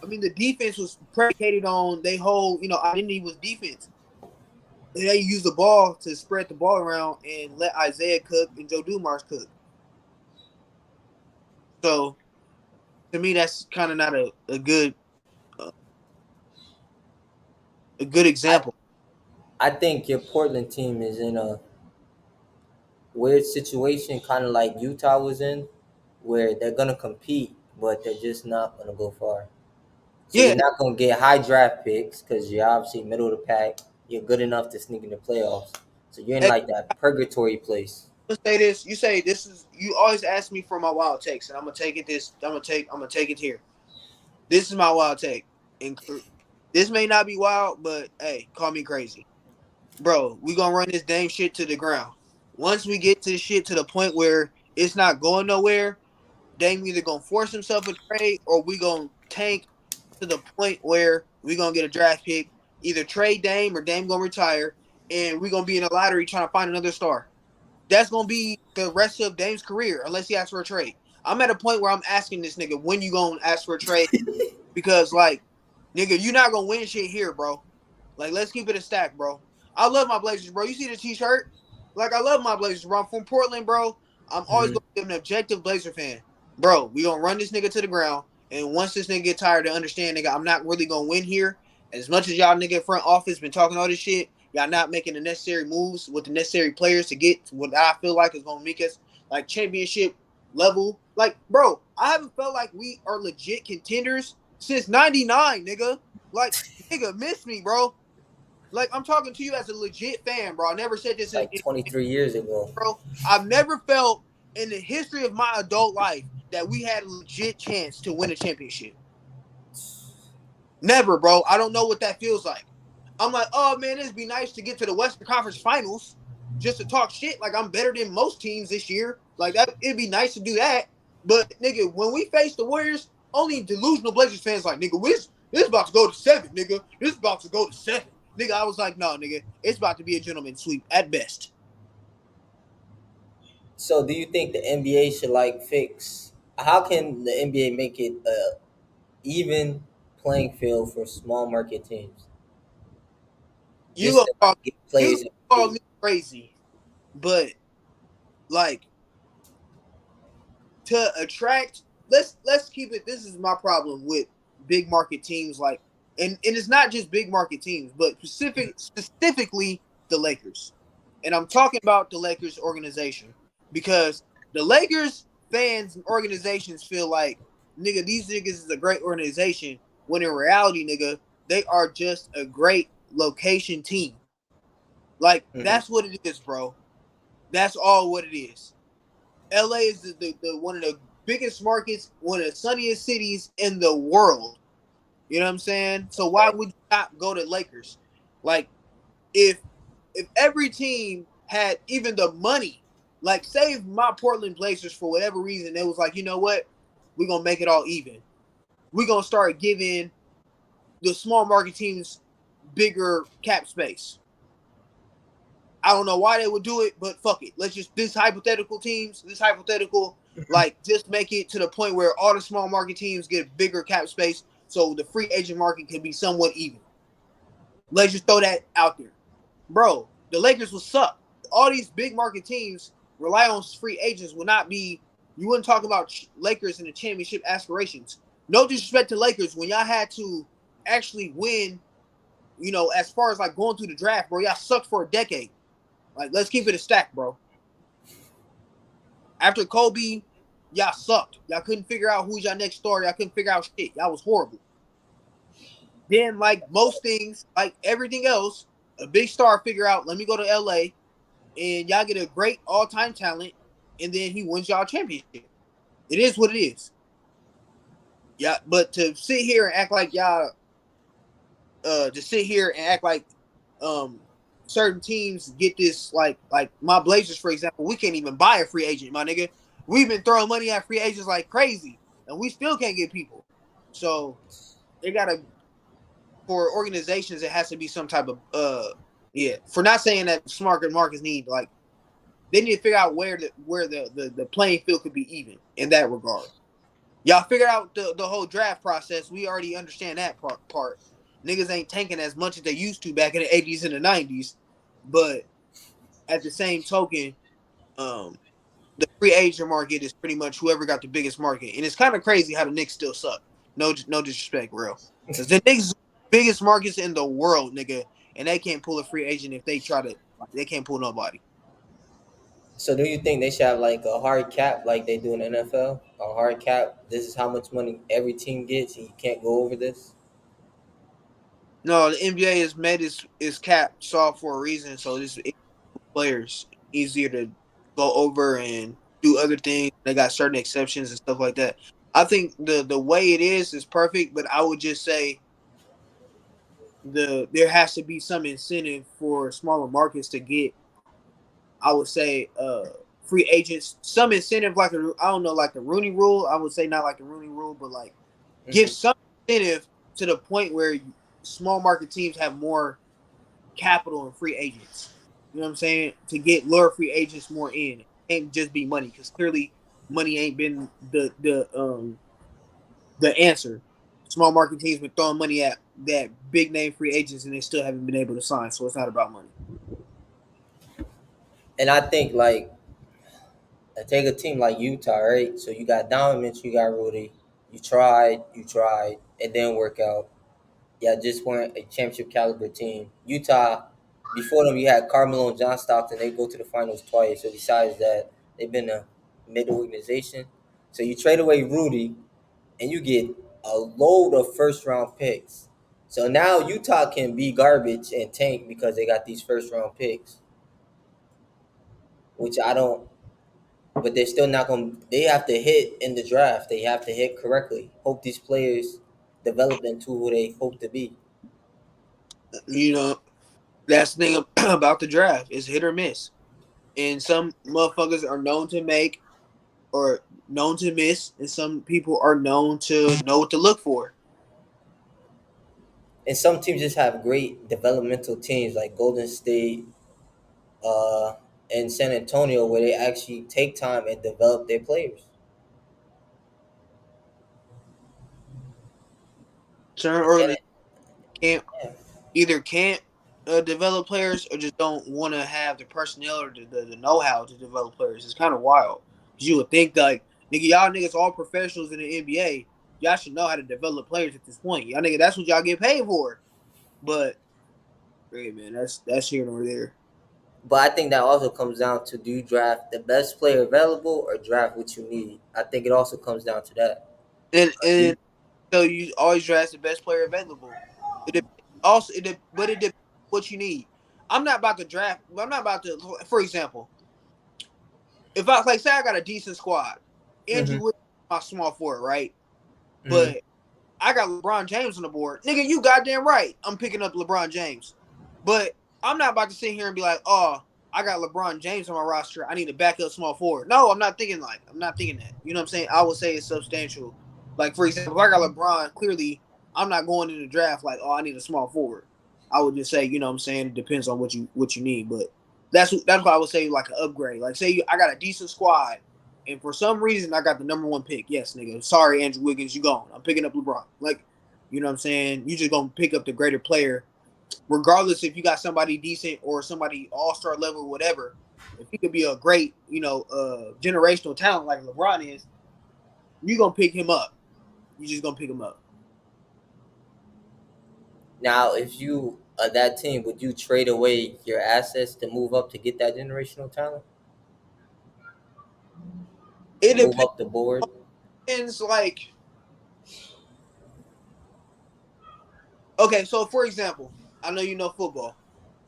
I mean, the defense was predicated on their whole, identity was defense. They use the ball to spread the ball around and let Isaiah cook and Joe Dumars cook. So to me, that's kind of not uh, a good
I
example.
I think your Portland team is in a weird situation, kind of like Utah was in, where they're gonna compete, but they're just not gonna go far. So
Yeah,
you're not gonna get high draft picks because you're obviously middle of the pack. You're good enough to sneak in the playoffs. So you're in
I'm
like that purgatory place.
gonna say this. You say this is. You always ask me for my wild takes, and I'm gonna take it. I'm gonna take it here. This is my wild take. And this may not be wild, but hey, call me crazy, bro. We gonna run this damn shit to the ground. Once we get to shit to the point where it's not going nowhere, Dame either gonna force himself a trade or we gonna tank to the point where we gonna get a draft pick, either trade Dame or Dame gonna retire, and we gonna be in a lottery trying to find another star. That's gonna be the rest of Dame's career unless he asks for a trade. I'm at a point where I'm asking this nigga when you gonna ask for a trade because like, nigga, you not gonna win shit here, bro. Like, let's keep it a stack, bro. I love my Blazers, bro. You see the t-shirt? Like, I love my Blazers, bro. I'm from Portland, bro. I'm always
Mhm.
gonna be an objective Blazer fan, bro. We gonna run this nigga to the ground, and once this nigga get tired to understand, nigga, I'm not really gonna win here. As much as y'all nigga front office been talking all this shit, y'all not making the necessary moves with the necessary players to get to what I feel like is gonna make us like championship level. Like, bro, I haven't felt like we are legit contenders since '99, nigga. Like, nigga, miss me, bro. Like, I'm talking to you as a legit fan, bro. I never said this
Like
in
23 years ago.
bro. I've never felt in the history of my adult life that we had a legit chance to win a championship. Never, bro. I don't know what that feels like. I'm like, oh man, it'd be nice to get to the Western Conference Finals just to talk shit. Like I'm better than most teams this year. Like that, it'd be nice to do that. But nigga, when we face the Warriors, only delusional Blazers fans like, nigga, this about to go to 7, nigga. This about to go to 7, nigga. I was like, no, nigga, it's about to be a gentleman sweep at best.
So do you think the NBA should like fix? How can the NBA make it a even playing field for small market teams?
You
Just
gonna
to
call,
like get
you
players in
gonna call
the
me crazy, but like to attract, let's keep it, this is my problem with big market teams, like, and it's not just big market teams but specifically the Lakers, and I'm talking about the Lakers organization because the Lakers fans and organizations feel like, nigga, these niggas is a great organization, when in reality, nigga, they are just a great location team. Like
Mhm.
that's what it is, bro. That's all what it is. LA is the one of the biggest markets, one of the sunniest cities in the world. You know what I'm saying? So why
Right.
would you not go to Lakers? Like if every team had even the money, like save my Portland Blazers for whatever reason, it was like, you know what? We're gonna make it all even. We're gonna start giving the small market teams bigger cap space. I don't know why they would do it, but fuck it. Let's just this hypothetical teams, this hypothetical, like just make it to the point where all the small market teams get bigger cap space, so the free agent market can be somewhat even. Let's just throw that out there, bro. The Lakers will suck. All these big market teams rely on free agents. Will not be. You wouldn't talk about Lakers and the championship aspirations. No disrespect to Lakers, when y'all had to actually win, you know, as far as like going through the draft, bro, y'all sucked for a decade. Like, let's keep it a stack, bro. After Kobe, y'all sucked. Y'all couldn't figure out who's your next star. Y'all couldn't figure out shit. Y'all was horrible. Then, like most things, like everything else, a big star figure out, let me go to LA, and y'all get a great all-time talent, and then he wins y'all a championship. It is what it is. Yeah, but to sit here and act like y'all to sit here and act like um certain teams get this, like my Blazers, for example, we can't even buy a free agent, my nigga. We've been throwing money at free agents like crazy, and we still can't get people. So they gotta, for organizations, it has to be some type of yeah. For not saying that smart markets need, like, they need to figure out where the playing field could be even in that regard. Y'all figured out the whole draft process. We already understand that part. Niggas ain't tanking as much as they used to back in the '80s and the '90s, but at the same token, um, the free agent market is pretty much whoever got the biggest market, and it's kind of crazy how the Knicks still suck. No disrespect, real, because the Knicks biggest markets in the world, nigga, and they can't pull a free agent if they try to. Like, they can't pull nobody.
So do you think they should have like a hard cap like they do in the NFL? A hard cap. This is how much money every team gets, and you can't go over this.
No, the NBA has made its cap soft for a reason, so this players easier to go over and do other things. They got certain exceptions and stuff like that. I think the way it is perfect, but I would just say there has to be some incentive for smaller markets to get I would say free agents some incentive like I don't know like the Rooney Rule. I would say not like the Rooney Rule, but like give
Hmm.
some incentive to the point where small market teams have more capital and free agents. You know what I'm saying? To get lure free agents more in. It can't just be money because clearly money ain't been the answer. Small market teams been throwing money at that big name free agents and they still haven't been able to sign. So it's not about money.
And I think like take a team like Utah, right? So you got Donovan, you got Rudy. You tried, it didn't work out. Yeah, just weren't a championship caliber team. Utah, before them, you had Carmelo and John Stockton. They go to the finals twice. So besides that, they've been a mid organization. So you trade away Rudy, and you get a load of first round picks. So now Utah can be garbage and tank because they got these first round picks, which I don't. But they're still not going. They have to hit in the draft. They have to hit correctly. Hope these players develop into who they hope to be.
You know, that's the thing about the draft is hit or miss. And some motherfuckers are known to make or known to miss, and some people are known to know what to look for.
And some teams just have great developmental teams like Golden State uh, and San Antonio, where they actually take time and develop their players.
Certain
And San,
organizations can't
yeah.
either can't develop players or just don't want to have the personnel or the know how to develop players. It's kind of wild because you would think like nigga, y'all niggas all professionals in the NBA. Y'all should know how to develop players at this point. Y'all nigga, that's what y'all get paid for. But hey man, that's here nor there.
But I think that also comes down to, do you draft the best player available or draft what you need? I think it also comes down to that. Do
And
you-
so you always draft the best player available. Also but it depends what you need. I'm not about to draft. I'm not about to. For example, if I like say I got a decent squad, Andrew
Mhm,
Wiggins my small forward, right?
mhm,
But I got LeBron James on the board. Nigga, you goddamn right. I'm picking up LeBron James. But I'm not about to sit here and be like, oh, I got LeBron James on my roster. I need a backup small forward. No, I'm not thinking that. You know what I'm saying? I would say it's substantial. Like, for example, if I got LeBron, clearly I'm not going in the draft like, oh, I need a small forward. I would just say, you know what I'm saying, it depends on what you need. But that's what I would say, like an upgrade. Like, say I got a decent squad and for some reason, I got the number one pick. Yes, nigga. Sorry, Andrew Wiggins, you gone. I'm picking up LeBron. Like, you know what I'm saying? You just gonna pick up the greater player, regardless if you got somebody decent or somebody all star level, or whatever. If he could be a great, generational talent like LeBron is, you gonna pick him up. You just gonna pick him up.
Now, if you are that team, would you trade away your assets to move up to get that generational talent?
It
Move up the board?
depends. Like, okay, so for example, I know you know football.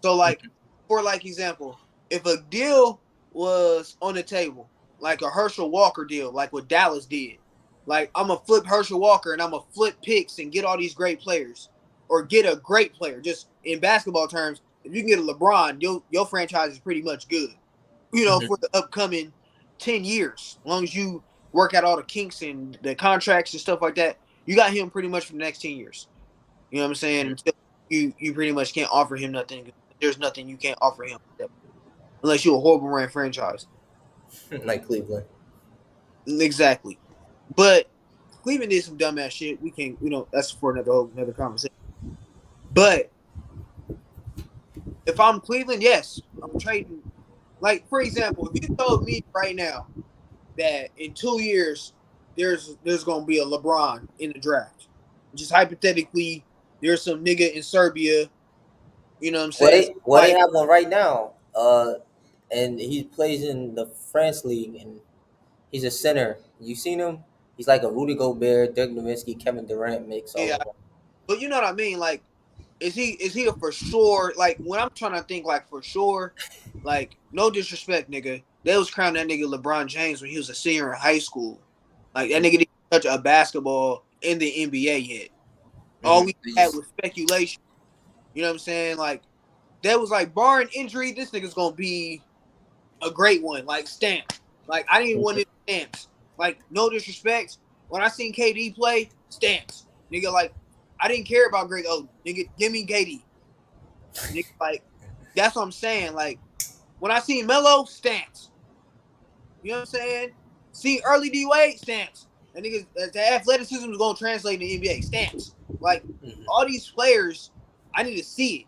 So like
Mhm,
for like example, if a deal was on the table, like a Herschel Walker deal, like what Dallas did, like I'm gonna flip Herschel Walker and I'm gonna flip picks and get all these great players, or get a great player. Just in basketball terms, if you can get a LeBron, your franchise is pretty much good. You know,
mhm,
for the upcoming 10 years, as long as you work out all the kinks and the contracts and stuff like that, you got him pretty much for the next 10 years. You know what I'm saying? Until you pretty much can't offer him nothing. There's nothing you can't offer him unless you're a horrible ran franchise.
like Cleveland.
Exactly. But Cleveland did some dumbass shit. We can't, that's for another conversation. But if I'm Cleveland, yes, I'm trading. Like for example, if you told me right now that in 2 years there's gonna be a LeBron in the draft, just hypothetically, there's some nigga in Serbia. You know what I'm saying?
Well, they
Like,
have one right now. And he plays in the France league, and he's a center. You seen him? He's like a Rudy Gobert, Dirk Nowitzki, Kevin Durant mix all
yeah,
in one.
but you know what I mean? Like, is he a for sure? Like when I'm trying to think like for sure, like no disrespect, nigga. They was crowning that nigga LeBron James when he was a senior in high school. Like that nigga didn't touch a basketball in the NBA yet. All we
They
had
just
was speculation. You know what I'm saying? Like that was like barring injury, this nigga's gonna be. a great one, like stamp. Like I didn't want it stamps. Like no disrespect, when I seen KD play, stamps, nigga. Like I didn't care about Greg Oden, nigga. Give me KD, nigga. Like that's what I'm saying. Like when I seen Melo, stamps. You know what I'm saying? See early D Wade, stamps. And niggas, the athleticism is gonna translate in the NBA, stamps. Like
Mhm.
all these players, I need to see it.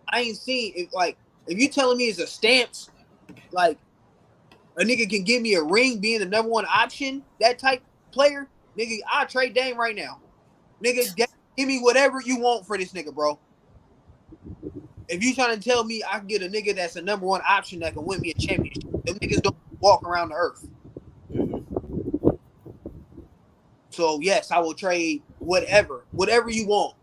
I ain't seen it. Like if you telling me it's a stamps, like a nigga can give me a ring being the number one option, that type player, nigga, I'll trade Dame right now. Nigga, give me whatever you want for this nigga, bro. If you trying to tell me I can get a nigga that's a number one option that can win me a championship, them niggas don't walk around the earth.
Mhm.
So yes, I will trade whatever you want.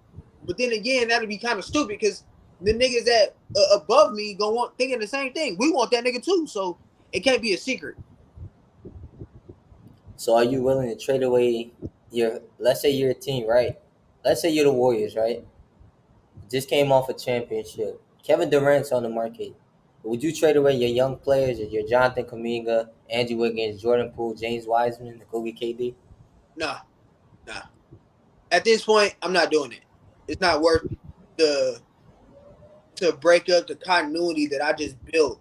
But then again, that'll be kind of stupid because the niggas that above me gonna want thinking the same thing. We want that nigga too, so it can't be a secret.
So are you willing to trade away your? Let's say you're a team, right? Let's say you're the Warriors, right? Just came off a championship. Kevin Durant's on the market. Would you trade away your young players, your Jonathan Kuminga, Andrew Wiggins, Jordan Poole, James Wiseman, Kobe KD?
Nah, nah. At this point, I'm not doing it. It's not worth the to break up the continuity that I just built.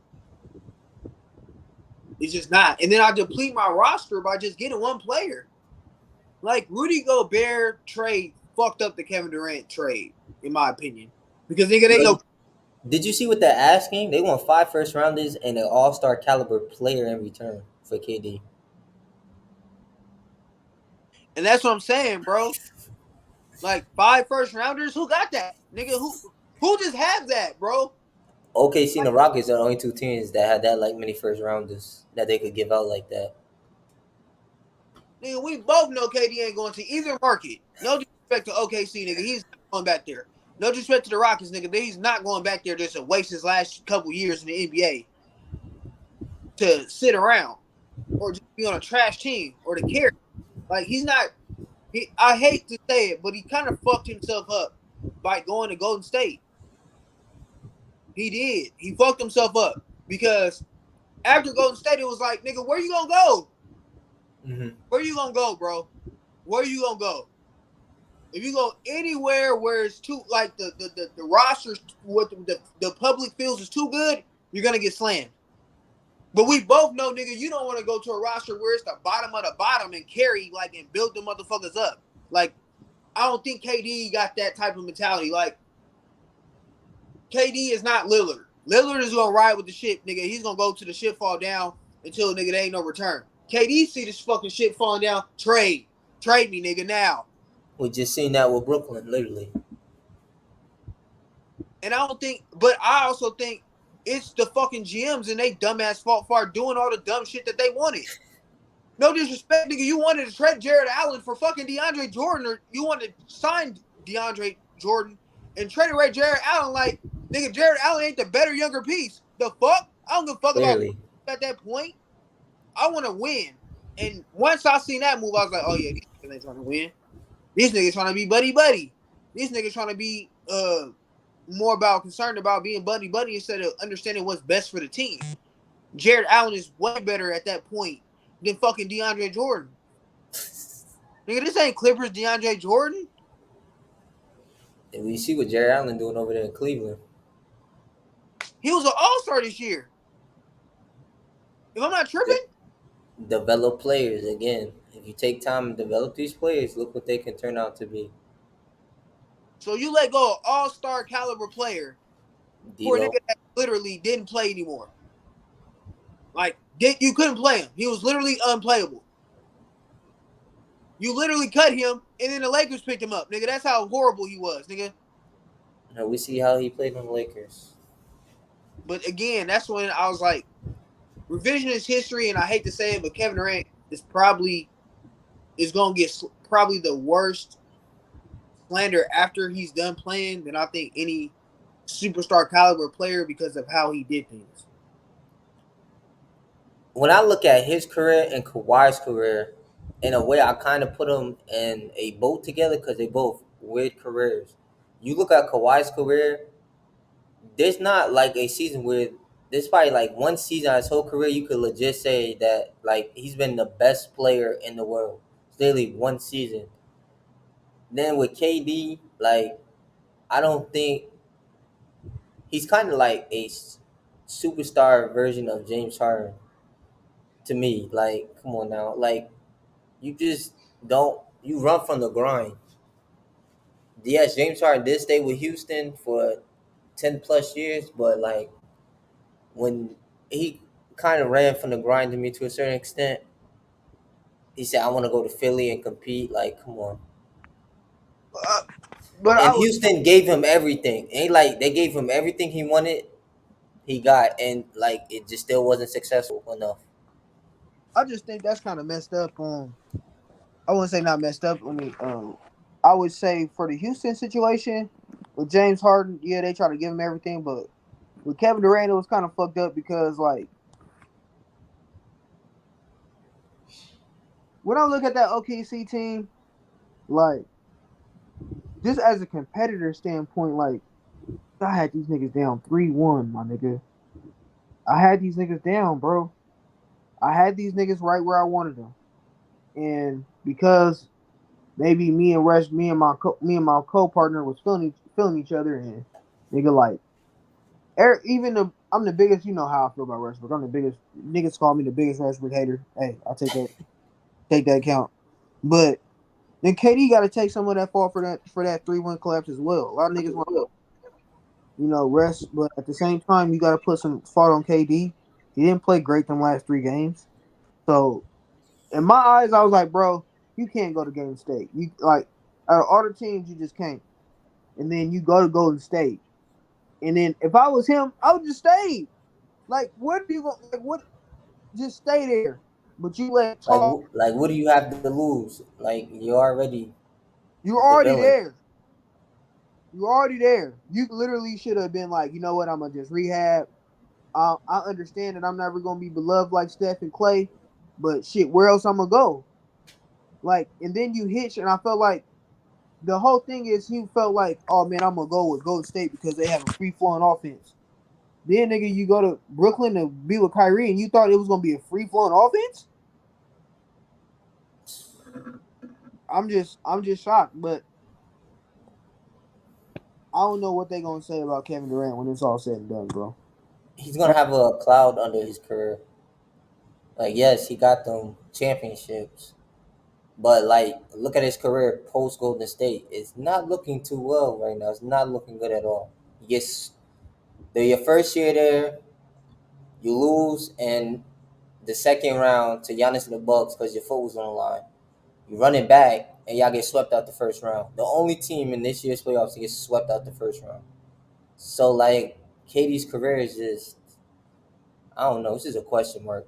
It's just not. And then I deplete my roster by just getting one player. Like Rudy Gobert trade fucked up the Kevin Durant trade, in my opinion. Because nigga, they
Yo,
go
did you see what they're asking? They want 5 first rounders and an All Star caliber player in return for KD.
and that's what I'm saying, bro. Like 5 first rounders, who got that? Nigga, who just have that, bro?
OKC and
Like,
the Rockets are the only two teams that had that like many first rounders that they could give out like that.
nigga, we both know KD ain't going to either market. No disrespect to OKC, nigga. He's not going back there. No disrespect to the Rockets, nigga. He's not going back there just to waste his last couple years in the NBA to sit around or just be on a trash team or to carry. Like he's not. I hate to say it, but he kind of fucked himself up by going to Golden State. He did. He fucked himself up because after Golden State, it was like, nigga, where you gonna go?
Hmm.
Where you gonna go, bro? Where you gonna go? If you go anywhere where it's too like the rosters, what the public feels is too good, you're gonna get slammed. But we both know, nigga, you don't want to go to a roster where it's the bottom of the bottom and carry like and build the motherfuckers up. Like I don't think KD got that type of mentality. Like KD is not Lillard. Lillard is gonna ride with the ship, nigga. He's gonna go to the ship fall down until nigga there ain't no return. KD see this fucking shit falling down. Trade me, nigga, now.
We just seen that with Brooklyn, literally.
And I don't think, but I also think it's the fucking GMs and they dumbass fault for doing all the dumb shit that they wanted. No disrespect, nigga. You wanted to trade Jared Allen for fucking DeAndre Jordan, or you wanted to sign DeAndre Jordan and trade away Jared Allen. Like, nigga, Jared Allen ain't the better, younger piece. The fuck? I don't give a fuck about
Clearly,
at that point. I want to win. And once I seen that move, I was like, oh yeah, these niggas ain't trying to win. These niggas trying to be buddy buddy. These niggas trying to be more about concerned about being buddy buddy instead of understanding what's best for the team. Jared Allen is way better at that point than fucking DeAndre Jordan. Nigga, this ain't Clippers DeAndre Jordan.
and we see what Jerry Allen doing over there in Cleveland.
He was an all-star this year. If I'm not
De-
tripping.
Develop players again. If you take time and develop these players, look what they can turn out to be.
So you let go of all-star caliber player for a
D'Lo,
nigga that literally didn't play anymore. Like, you couldn't play him. He was literally unplayable. You literally cut him, and then the Lakers picked him up, nigga. That's how horrible he was, nigga.
now we see how he played on the Lakers.
But again, that's when I was like, revisionist history, and I hate to say it, but Kevin Durant is gonna get probably the worst slander after he's done playing than I think any superstar caliber player because of how he did things.
When I look at his career and Kawhi's career, in a way, I kind of put them in a boat together because they both weird careers. You look at Kawhi's career, there's not like a season where This probably like one season of his whole career you could legit say that like he's been the best player in the world. It's literally one season. Then with KD, like I don't think he's kind of like a superstar version of James Harden to me. Like, come on now, like you just don't you run from the grind. Yes, James Harden did stay with Houston for 10 plus years, but like when he kind of ran from the grind to me to a certain extent, he said, "I want to go to Philly and compete." Like, come on.
Uh, but
And
I would,
Houston gave him everything. Ain't like they gave him everything he wanted. He got, and like it just still wasn't successful enough.
I just think that's kind of messed up. I wouldn't say not messed up. I would say for the Houston situation with James Harden, yeah, they try to give him everything, but with Kevin Durant, it was kind of fucked up because like when I look at that OKC team, like just as a competitor standpoint, like I had these niggas down 3-1, my nigga. I had these niggas down, bro. I had these niggas right where I wanted them, and because maybe me and my co partner was feeling each other, and nigga like even the I'm the biggest. You know how I feel about Westbrook. I'm the biggest. Niggas call me the biggest Westbrook hater. Hey, I'll take that count. But then KD got to take some of that fall for that 3-1 collapse as well. A lot of niggas want rest, but at the same time you got to put some fault on KD. He didn't play great them last 3 games. So in my eyes, I was like, bro, you can't go to Golden State. You like out of all the teams, you just can't. And then you go to Golden State. And then if I was him, I would just stay. Like, what do you like? What? Just stay there. But you let
Like,
talk.
like what do you have to lose? Like, you're already
You're
the
already
villain.
there. You're already there. You literally should have been like, you know what? I'm gonna just rehab. I understand that I'm never gonna be beloved like Steph and Clay, but shit, where else I'm gonna go? Like, and then you hitch, and I felt like the whole thing is he felt like, oh man, I'm gonna go with Golden State because they have a free flowing offense. Then nigga, you go to Brooklyn to be with Kyrie, and you thought it was gonna be a free flowing offense. I'm just shocked, but I don't know what they're gonna say about Kevin Durant when it's all said and done, bro.
He's gonna have a cloud under his career. Like, yes, he got them championships, but like, look at his career post Golden State. It's not looking too well right now. It's not looking good at all. Yes, they're your first year there. You lose in the second round to Giannis and the Bucks because your foot was on the line. You run it back and y'all get swept out the first round. The only team in this year's playoffs to get swept out the first round. So like KD's career is just I don't know. This is a question mark.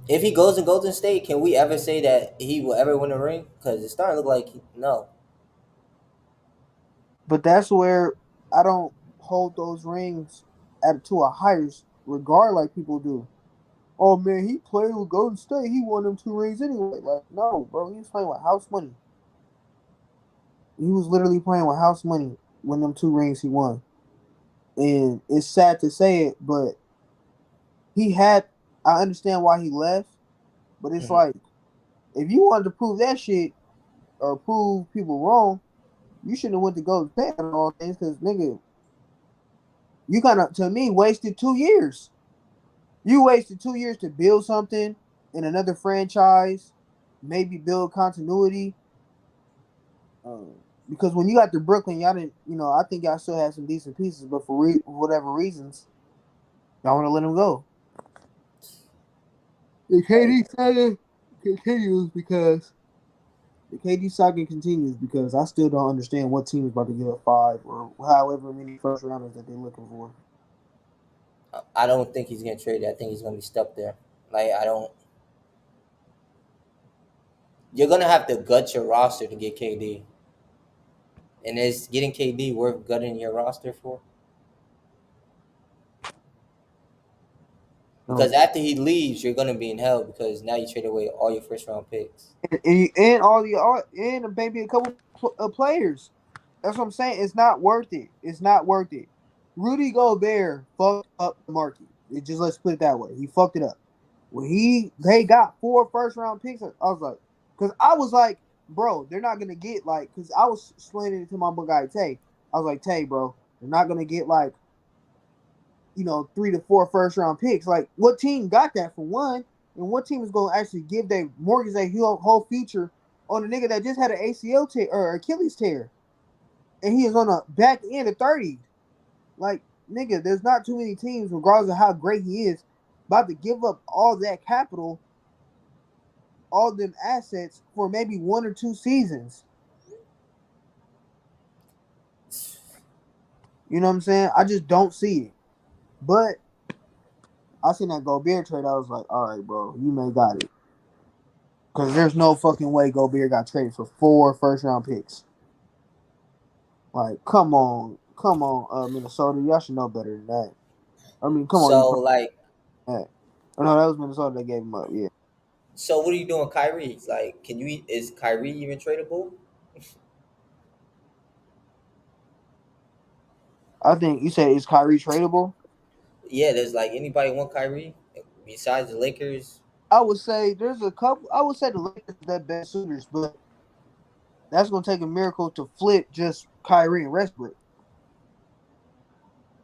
If he goes to Golden State, can we ever say that he will ever win a ring? Because it's starting to look like no.
But that's where I don't hold those rings at to a higher regard like people do. Oh man, he played with Golden State. He won them 2 rings anyway. Like, no, bro, he was playing with house money. He was literally playing with house money when them 2 rings he won. And it's sad to say it, but he had. I understand why he left, but it's
Mhm.
like if you wanted to prove that shit or prove people wrong, you shouldn't have went to Golden State and all things because nigga, you kind of to me wasted 2 years. You wasted 2 years to build something in another franchise, maybe build continuity. Because when you got to Brooklyn, y'all didn't. I think y'all still had some decent pieces, but for whatever reasons, y'all want to let them go. The
Like
KD saga continues because the KD saga continues because I still don't understand what team is about to give up 5 or however many first rounders that they're looking for.
I don't think he's gonna trade it. I think he's gonna be stuck there. Like I don't. You're gonna have to gut your roster to get KD, and is getting KD worth gutting your roster for? Because
No,
after he leaves, you're gonna be in hell because now you trade away all your first round picks.
and and maybe a couple players. That's what I'm saying. It's not worth it. It's not worth it. Rudy Gobert fucked up the market. It just let's put it that way. He fucked it up. When they got 4 first round picks, I was like, because I was like, bro, they're not gonna get like, because I was explaining it to my guy Tay. I was like, Tay, bro, they're not gonna get like, 3 to 4 first round picks. Like, what team got that for one? And what team is gonna actually give their mortgage their whole future on a nigga that just had an ACL tear or Achilles tear, and he is on a back end of 30s? Like, nigga, there's not too many teams, regardless of how great he is, about to give up all that capital, all them assets for maybe 1 or 2 seasons. You know what I'm saying? I just don't see it. But I seen that Gobert trade. I was like, all right, bro, you may got it. Because there's no fucking way Gobert got traded for 4 first round picks. Like, come on, Minnesota. Y'all should know better than that. I mean, come on, you
So
probably
like,
that. Oh, no, that was Minnesota that gave him up. Yeah,
so what are you doing, Kyrie? Like, is Kyrie even tradable?
I think you said is Kyrie tradable.
Yeah, there's like anybody want Kyrie besides the Lakers?
I would say there's a couple. I would say the Lakers are the best suitors, but that's gonna take a miracle to flip just Kyrie and Westbrook.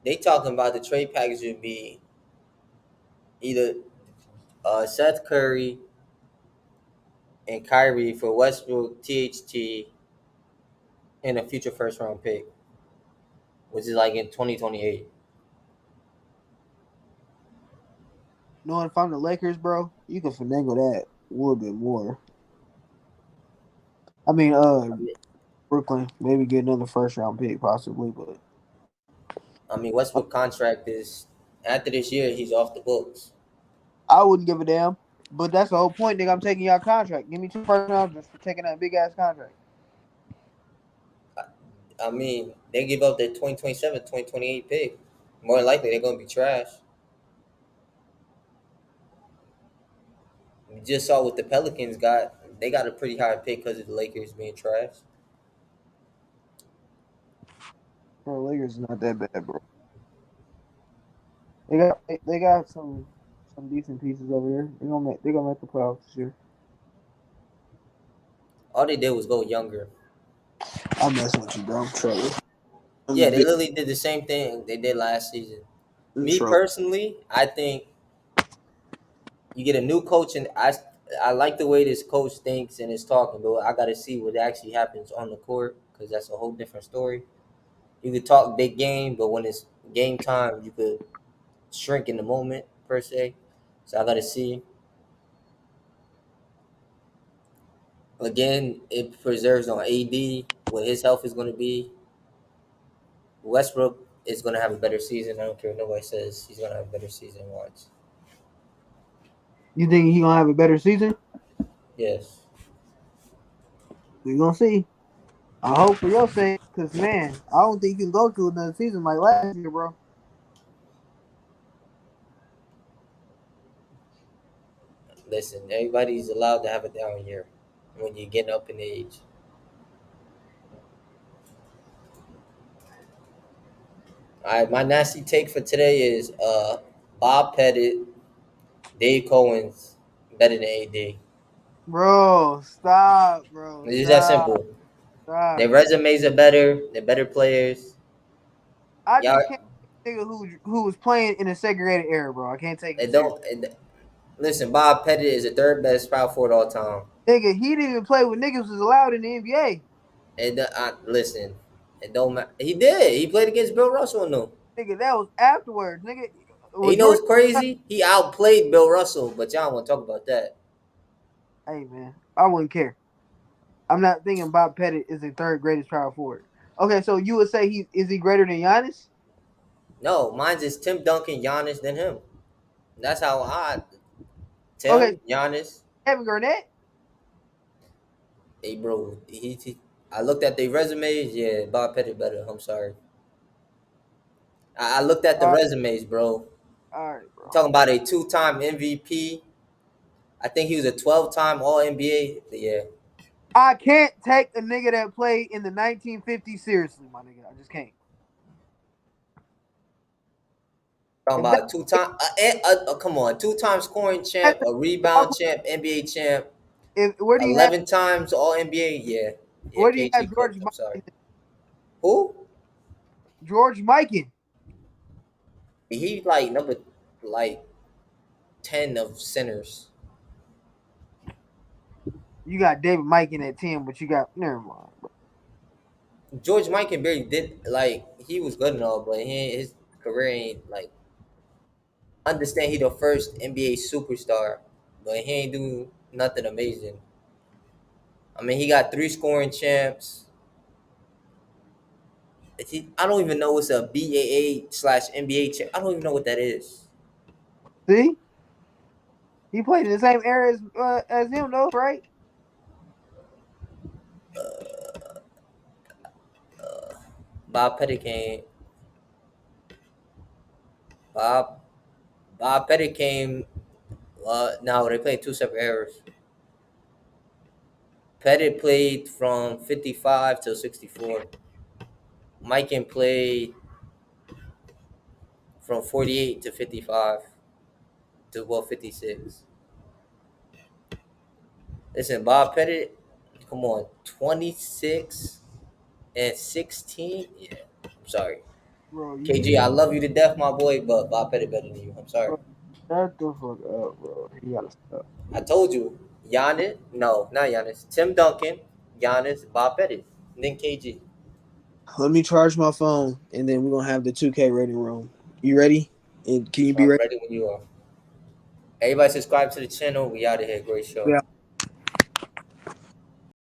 They talking about the trade package would be either Seth Curry and Kyrie for Westbrook, THT, and a future first round pick, which is like in 2028.
Knowing if I'm the Lakers, bro, you can finagle that a little bit more. I mean,
I mean,
Brooklyn maybe get another first round pick possibly, but
Westbrook contract is after this year he's off the books.
I wouldn't give a damn. But that's the whole point, nigga. I'm taking y'all contract. Give me 2 first rounds just for taking that big ass contract.
They give up their 2027, 2028 pick. More than likely, they're going to be trash. We just saw what the Pelicans got. They got a pretty high pick because of the Lakers being trash.
Bro, Lakers is not that bad, bro. They got some decent pieces over there. They gonna make the playoffs this year.
All they did was go younger.
I'm messing with you, bro. I'm trolling. I'm
Yeah, they
big
literally did the same thing they did last season.
in
Me
trouble.
personally, I think you get a new coach, and I like the way this coach thinks and is talking, but I got to see what actually happens on the court because that's a whole different story. You could talk big game, but when it's game time, you could shrink in the moment per se. So I got to see. Again, it preserves on AD what his health is going to be. Westbrook is going to have a better season. I don't care what nobody says. He's going to have a better season. Watch.
You think he gonna have a better season?
Yes.
We gonna see. I hope for your sake, cause man, I don't think you can go through another season like last year, bro.
Listen, everybody's allowed to have a down year when you're getting up in age. All right, my nasty take for today is Bob Pettit, Dave Cohen's better than AD.
Bro, stop, bro,
It's just that
stop,
simple.
stop.
Their resumes are better. They're better players.
I
Y'all,
just can't nigga who was playing in a segregated era, bro. I can't take him
it
serious.
don't it, listen. Bob Pettit is the third best power forward all time.
Nigga, he didn't even play with niggas was allowed in the NBA.
And listen, it don't matter. He did. He played against Bill Russell and them.
Nigga, that was afterwards. Nigga,
And you know
majority.
what's crazy? He outplayed Bill Russell, but y'all want to talk about that.
Hey man, I wouldn't care. I'm not thinking Bob Pettit is the third greatest power forward. Okay, so you would say he greater than Giannis?
No, mine's is Tim Duncan, Giannis, then him. That's how I
Okay,
Tim, Giannis.
Kevin Garnett.
Hey, bro, I looked at their resumes. Yeah, Bob Pettit better. I'm sorry. I looked at the
All right,
resumes, bro.
all right, bro.
Talking about a two-time MVP. I think he was a 12-time All NBA. Yeah,
I can't take a nigga that played in the 1950s seriously, my nigga. I just can't.
Talking
If that
about come on, 2 time scoring champ, a rebound champ, NBA champ,
if where do you have
11 times All NBA. Yeah, yeah,
where do you
KG
have
cooked. I'm sorry. Who?
George Mikan?
He like number like 10 of centers.
You got David Mikan at 10, but you got never mind.
George Mikan barely did like he was good and all, but his career ain't like understand he the first NBA superstar, but he ain't do nothing amazing. I mean, he got 3 scoring champs. I don't even know what's a BAA/NBA champ. I don't even know what that is.
See, he played in the same era as him, though, right?
Bob Pettit came. Bob Bob Pettit came. No, they played 2 separate eras. Pettit played from 55 till 64. Mikan played from 48 to 55 to 56. Listen, Bob Pettit, come on, 26 and 16. Yeah, I'm sorry.
Bro,
KG, I love you to death, my boy, but Bob Pettit better than you. I'm sorry.
bro, shut the fuck up, bro. You gotta stop.
I told you, Giannis. No, not Giannis. Tim Duncan, Giannis, Bob Pettit, and then KG.
Let me charge my phone, and then we're gonna have the 2K rating room. You ready? And can you be
I'm
ready?
ready when you are. Everybody subscribe to the channel. We out of here. Great show.
Yeah.